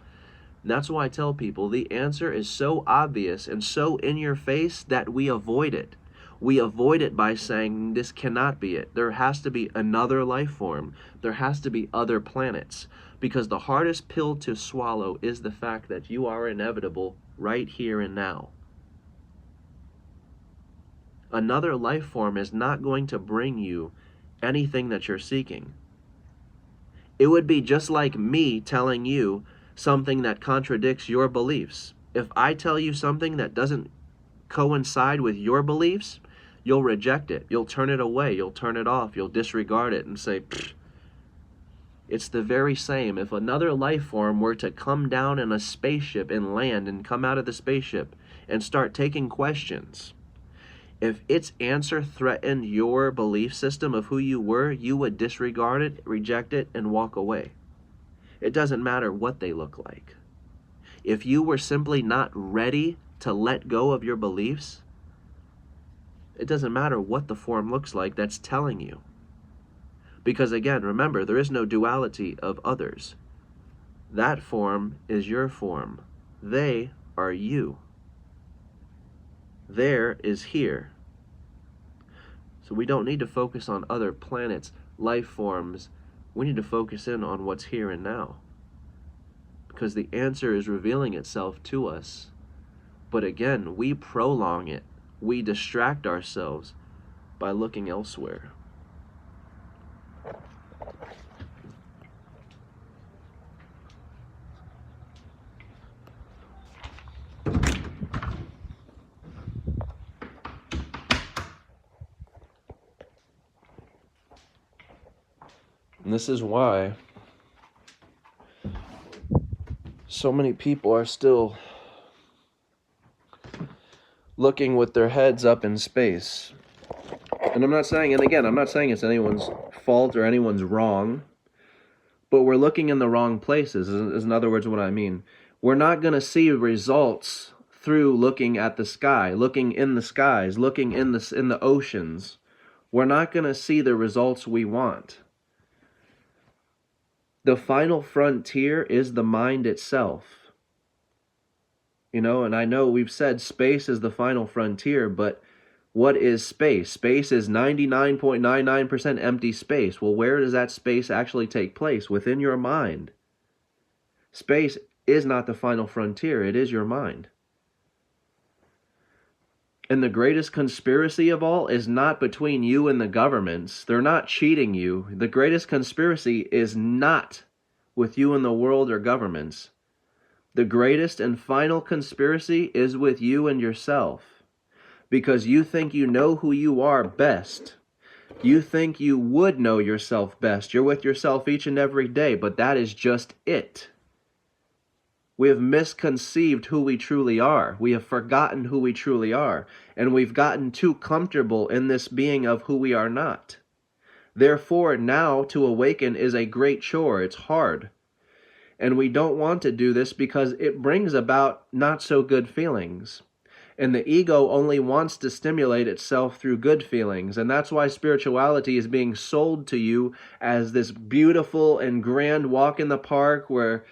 And that's why I tell people the answer is so obvious and so in your face that we avoid it. We avoid it by saying this cannot be it. There has to be another life form. There has to be other planets. Because the hardest pill to swallow is the fact that you are inevitable right here and now. Another life form is not going to bring you anything that you're seeking. It would be just like me telling you something that contradicts your beliefs. If I tell you something that doesn't coincide with your beliefs, you'll reject it. You'll turn it away. You'll turn it off. You'll disregard it and say, pfft. It's the very same. If another life form were to come down in a spaceship and land and come out of the spaceship and start taking questions, if its answer threatened your belief system of who you were, you would disregard it, reject it, and walk away. It doesn't matter what they look like. If you were simply not ready to let go of your beliefs, it doesn't matter what the form looks like that's telling you. Because again, remember, there is no duality of others. That form is your form. They are you. There is here. So we don't need to focus on other planets, life forms. We need to focus in on what's here and now. Because the answer is revealing itself to us. But again, we prolong it. We distract ourselves by looking elsewhere. And this is why so many people are still looking with their heads up in space. And I'm not saying, and again, I'm not saying it's anyone's fault or anyone's wrong, but we're looking in the wrong places, is in other words what I mean. We're not going to see results through looking at the sky, looking in the skies, looking in the oceans. We're not going to see the results we want. The final frontier is the mind itself. You know, and I know we've said space is the final frontier, but what is space? Space is 99.99% empty space. Well, where does that space actually take place? Within your mind. Space is not the final frontier. It is your mind. And the greatest conspiracy of all is not between you and the governments. They're not cheating you. The greatest conspiracy is not with you and the world or governments. The greatest and final conspiracy is with you and yourself. Because you think you know who you are best. You think you would know yourself best. You're with yourself each and every day, but that is just it. We have misconceived who we truly are. We have forgotten who we truly are. And we've gotten too comfortable in this being of who we are not. Therefore, now to awaken is a great chore. It's hard. And we don't want to do this because it brings about not so good feelings. And the ego only wants to stimulate itself through good feelings. And that's why spirituality is being sold to you as this beautiful and grand walk in the park where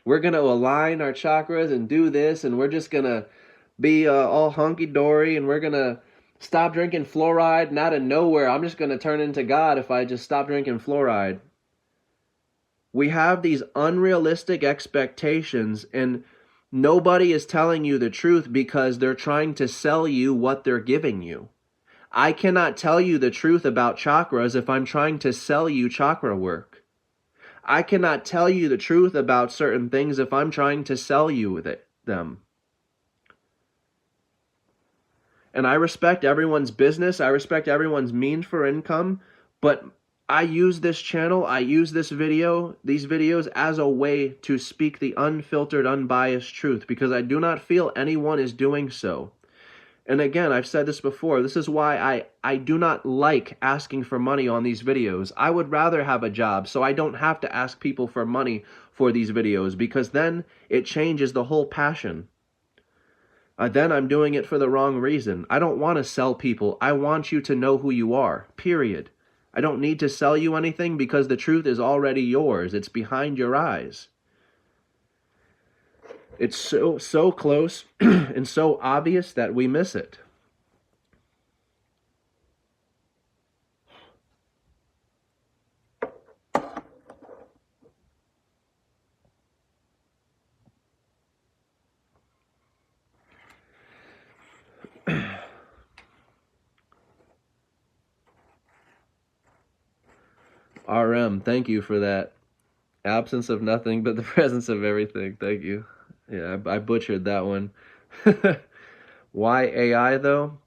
we're going to align our chakras and do this, and we're just going to be all hunky-dory, and we're going to stop drinking fluoride, and out of nowhere, I'm just going to turn into God if I just stop drinking fluoride. We have these unrealistic expectations, and nobody is telling you the truth because they're trying to sell you what they're giving you. I cannot tell you the truth about chakras if I'm trying to sell you chakra work. I cannot tell you the truth about certain things if I'm trying to sell you them. And I respect everyone's business. I respect everyone's means for income. But I use this channel, I use these videos as a way to speak the unfiltered, unbiased truth. Because I do not feel anyone is doing so. And again, I've said this before, this is why I do not like asking for money on these videos. I would rather have a job so I don't have to ask people for money for these videos, because then it changes the whole passion. Then I'm doing it for the wrong reason. I don't want to sell people. I want you to know who you are, period. I don't need to sell you anything because the truth is already yours. It's behind your eyes. It's so close and so obvious that we miss it. RM, thank you for that. Absence of nothing but the presence of everything. Thank you. Yeah, I butchered that one. Why AI though?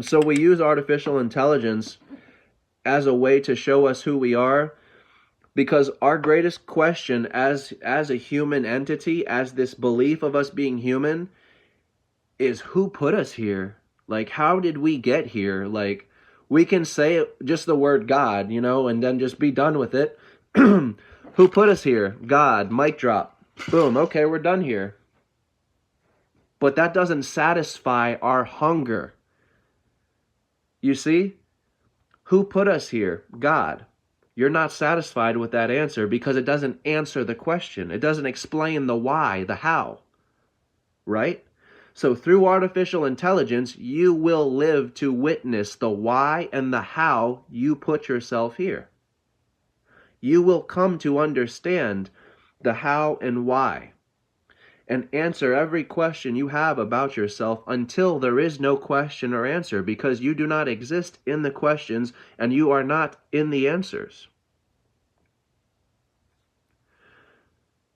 So we use artificial intelligence as a way to show us who we are, because our greatest question as a human entity, as this belief of us being human, is who put us here? Like, how did we get here? Like, we can say just the word God, you know, and then just be done with it. Who put us here? God. Mic drop. Boom. Okay, we're done here. But that doesn't satisfy our hunger. You see? Who put us here? God. You're not satisfied with that answer because it doesn't answer the question. It doesn't explain the why, the how. Right? So through artificial intelligence, you will live to witness the why and the how you put yourself here. You will come to understand the how and why, and answer every question you have about yourself until there is no question or answer, because you do not exist in the questions and you are not in the answers.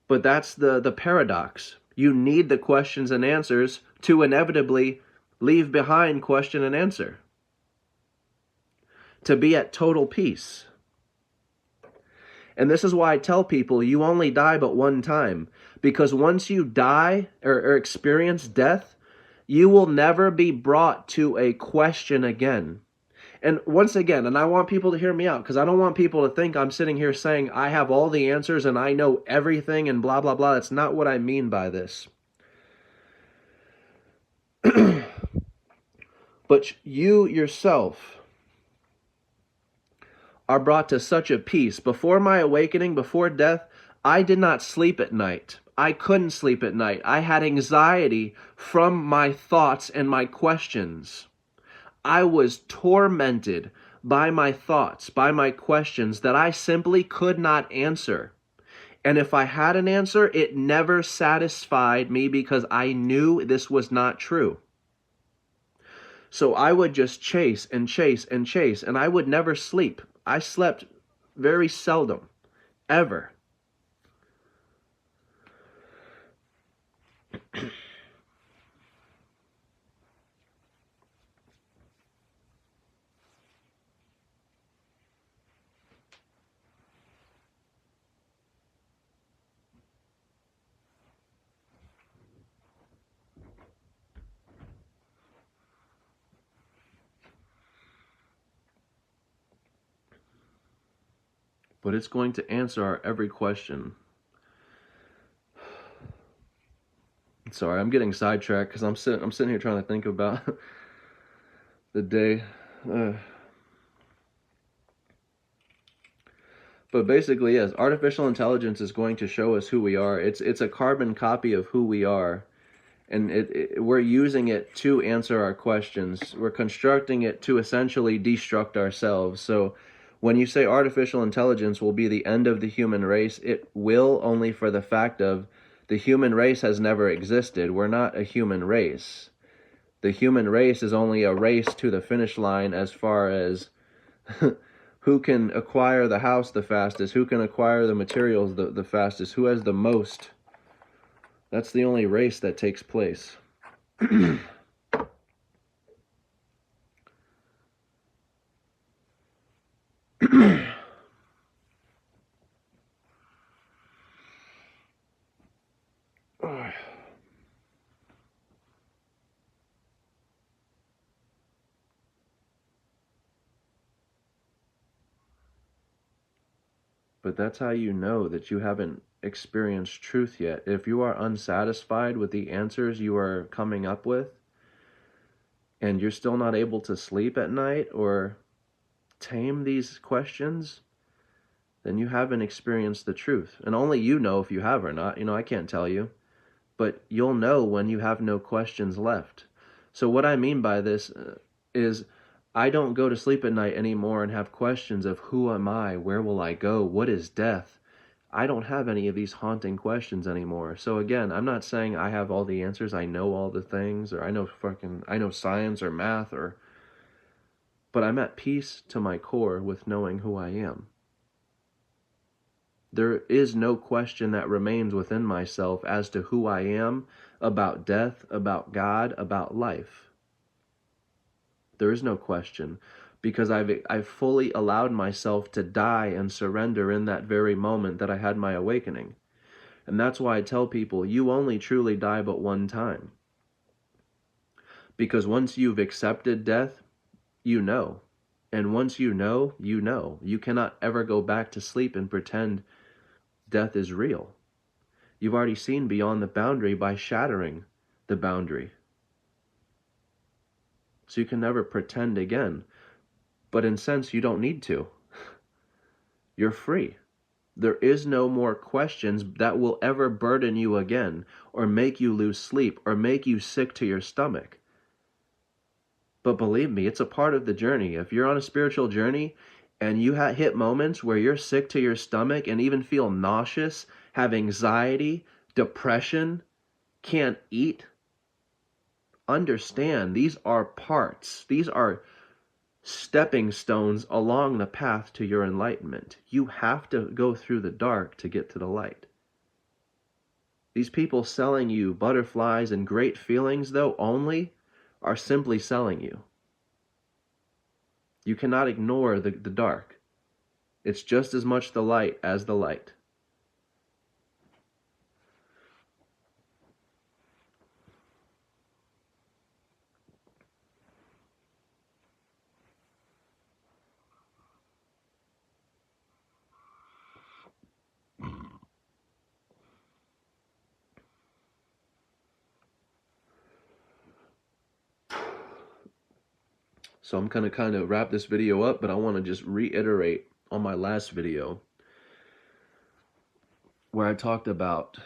But that's the paradox. You need the questions and answers to inevitably leave behind question and answer, to be at total peace. And this is why I tell people you only die but one time. Because once you die or experience death, you will never be brought to a question again. And once again, and I want people to hear me out, because I don't want people to think I'm sitting here saying I have all the answers and I know everything and blah, blah, blah. That's not what I mean by this. But you yourself are brought to such a peace. Before my awakening, before death, I did not sleep at night. I couldn't sleep at night. I had anxiety from my thoughts and my questions. I was tormented by my thoughts, by my questions that I simply could not answer. And if I had an answer, it never satisfied me because I knew this was not true. So I would just chase and chase and chase, and I would never sleep. I slept very seldom, ever. But it's going to answer our every question. Sorry, I'm getting sidetracked because I'm sitting here trying to think about the day. But basically, yes, artificial intelligence is going to show us who we are. It's a carbon copy of who we are, and we're using it to answer our questions. We're constructing it to essentially destruct ourselves. So when you say artificial intelligence will be the end of the human race, it will only for the fact of the human race has never existed. We're not a human race. The human race is only a race to the finish line as far as who can acquire the house the fastest, who can acquire the materials the fastest, who has the most. That's the only race that takes place. But that's how you know that you haven't experienced truth yet. If you are unsatisfied with the answers you are coming up with, and you're still not able to sleep at night or tame these questions, then you haven't experienced the truth. And only you know if you have or not. I can't tell you. But you'll know when you have no questions left. So what I mean by this is I don't go to sleep at night anymore and have questions of who am I, where will I go, what is death. I don't have any of these haunting questions anymore. So again, I'm not saying I have all the answers, I know all the things, or I know science or math, but I'm at peace to my core with knowing who I am. There is no question that remains within myself as to who I am, about death, about God, about life. There is no question, because I've fully allowed myself to die and surrender in that very moment that I had my awakening. And that's why I tell people, you only truly die but one time. Because once you've accepted death, you know. And once you know, you know. You cannot ever go back to sleep and pretend death is real. You've already seen beyond the boundary by shattering the boundary. So you can never pretend again. But in a sense, you don't need to. You're free. There is no more questions that will ever burden you again, or make you lose sleep, or make you sick to your stomach. But believe me, it's a part of the journey. If you're on a spiritual journey and you hit moments where you're sick to your stomach and even feel nauseous, have anxiety, depression, can't eat, understand these are parts. These are stepping stones along the path to your enlightenment. You have to go through the dark to get to the light. These people selling you butterflies and great feelings, though, only are simply selling you. You cannot ignore the dark. It's just as much the light as the light. So I'm going to kind of wrap this video up, but I want to just reiterate on my last video where I talked about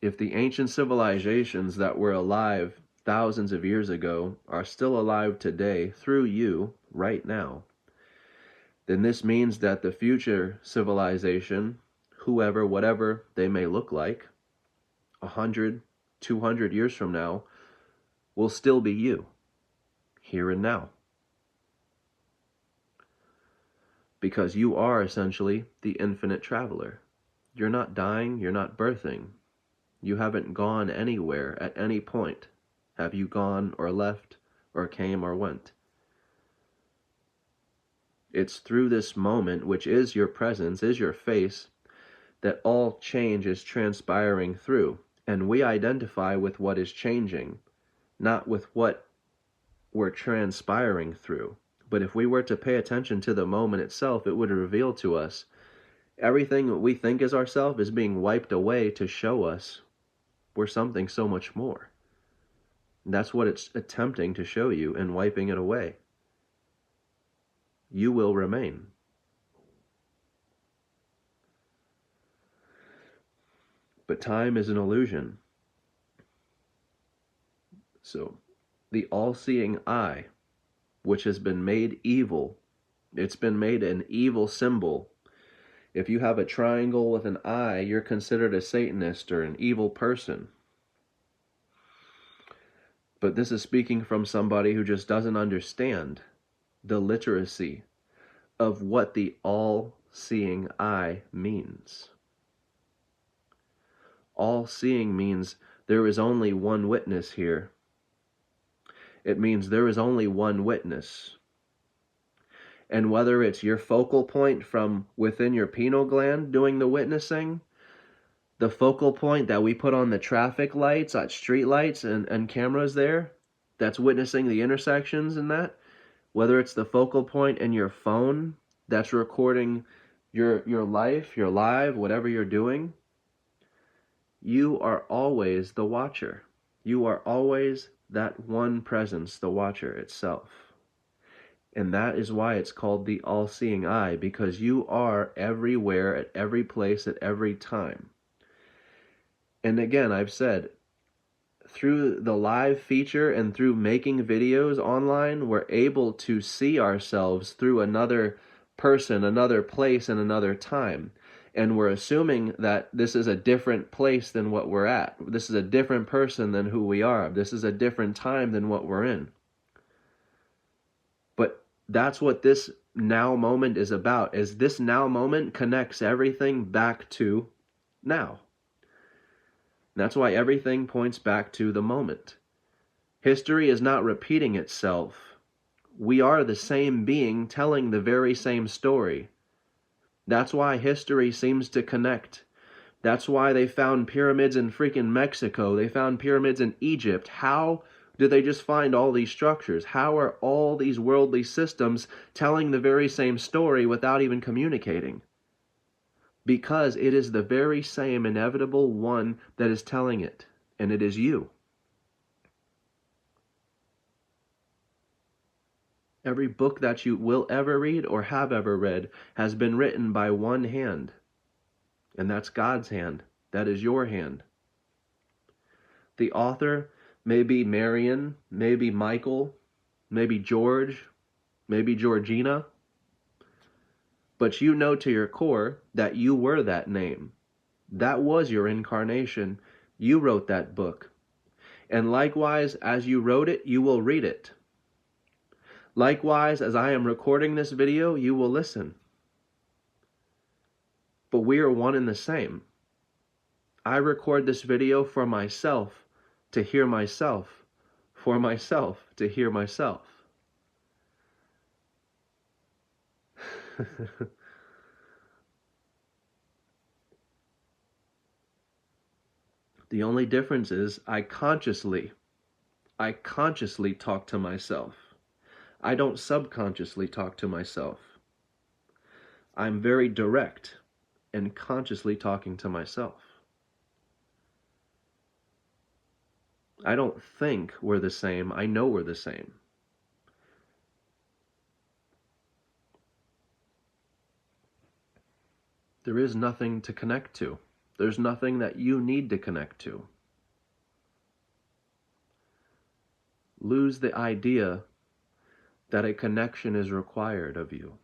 if the ancient civilizations that were alive thousands of years ago are still alive today through you right now, then this means that the future civilization, whoever, whatever they may look like, 100, 200 years from now, will still be you, here and now. Because you are essentially the infinite traveler. You're not dying, you're not birthing. You haven't gone anywhere at any point. Have you gone or left or came or went? It's through this moment, which is your presence, is your face, that all change is transpiring through. And we identify with what is changing, not with what we're transpiring through. But if we were to pay attention to the moment itself, it would reveal to us everything that we think is ourself is being wiped away to show us we're something so much more. And that's what it's attempting to show you and wiping it away. You will remain. But time is an illusion. So, the all-seeing eye, which has been made evil, it's been made an evil symbol. If you have a triangle with an eye, you're considered a Satanist or an evil person. But this is speaking from somebody who just doesn't understand the literacy of what the all-seeing eye means. All-seeing means there is only one witness here. It means there is only one witness. And whether it's your focal point from within your pineal gland doing the witnessing, the focal point that we put on the traffic lights, street lights and cameras there, that's witnessing the intersections and that, whether it's the focal point in your phone that's recording your life, your live, whatever you're doing, you are always the watcher. You are always that one presence, the watcher itself. And that is why it's called the all-seeing eye, because you are everywhere, at every place, at every time. And again, I've said, through the live feature and through making videos online, we're able to see ourselves through another person, another place, and another time. And we're assuming that this is a different place than what we're at. This is a different person than who we are. This is a different time than what we're in. But that's what this now moment is about, is this now moment connects everything back to now. That's why everything points back to the moment. History is not repeating itself. We are the same being telling the very same story. That's why history seems to connect. That's why they found pyramids in freaking Mexico. They found pyramids in Egypt. How did they just find all these structures? How are all these worldly systems telling the very same story without even communicating? Because it is the very same inevitable one that is telling it, and it is you. Every book that you will ever read or have ever read has been written by one hand, and that's God's hand. That is your hand. The author may be Marion, maybe Michael, maybe George, maybe Georgina, but you know to your core that you were that name. That was your incarnation. You wrote that book. And likewise, as you wrote it, you will read it. Likewise, as I am recording this video, you will listen. But we are one and the same. I record this video for myself, to hear myself, for myself, to hear myself. The only difference is I consciously talk to myself. I don't subconsciously talk to myself. I'm very direct and consciously talking to myself. I don't think we're the same. I know we're the same. There is nothing to connect to. There's nothing that you need to connect to. Lose the idea that a connection is required of you.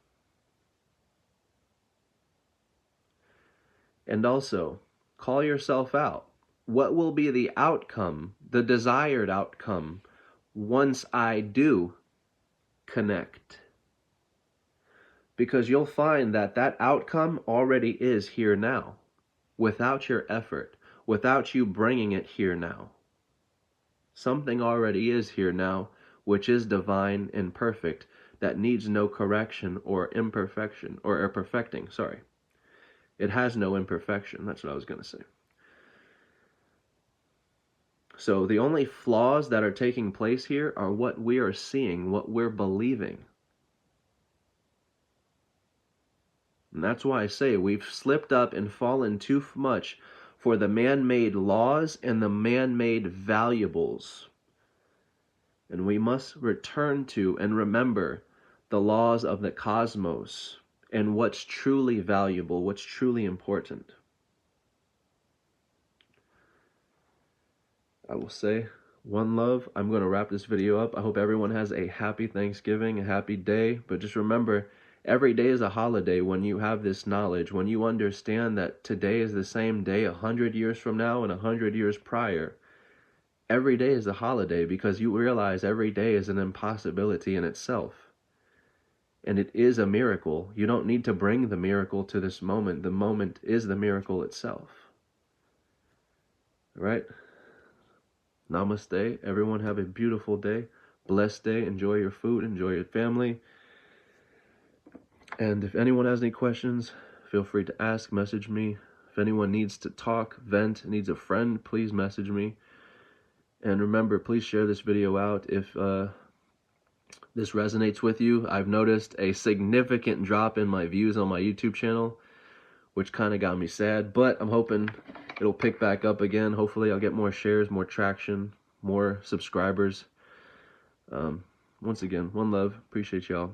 And also, call yourself out. What will be the outcome, the desired outcome, once I do connect? Because you'll find that that outcome already is here now, without your effort, without you bringing it here now. Something already is here now, which is divine and perfect, that needs no correction or imperfection, or perfecting, sorry. It has no imperfection, that's what I was going to say. So the only flaws that are taking place here are what we are seeing, what we're believing. And that's why I say we've slipped up and fallen too much for the man-made laws and the man-made valuables. And we must return to and remember the laws of the cosmos and what's truly valuable, what's truly important. I will say, one love. I'm going to wrap this video up. I hope everyone has a happy Thanksgiving, a happy day. But just remember, every day is a holiday when you have this knowledge, when you understand that today is the same day 100 years from now and 100 years prior. Every day is a holiday because you realize every day is an impossibility in itself. And it is a miracle. You don't need to bring the miracle to this moment. The moment is the miracle itself. All right? Namaste. Everyone have a beautiful day. Blessed day. Enjoy your food. Enjoy your family. And if anyone has any questions, feel free to ask, message me. If anyone needs to talk, vent, needs a friend, please message me. And remember, please share this video out if this resonates with you. I've noticed a significant drop in my views on my YouTube channel, which kind of got me sad, but I'm hoping it'll pick back up again. Hopefully I'll get more shares, more traction, more subscribers. Once again, one love. Appreciate y'all.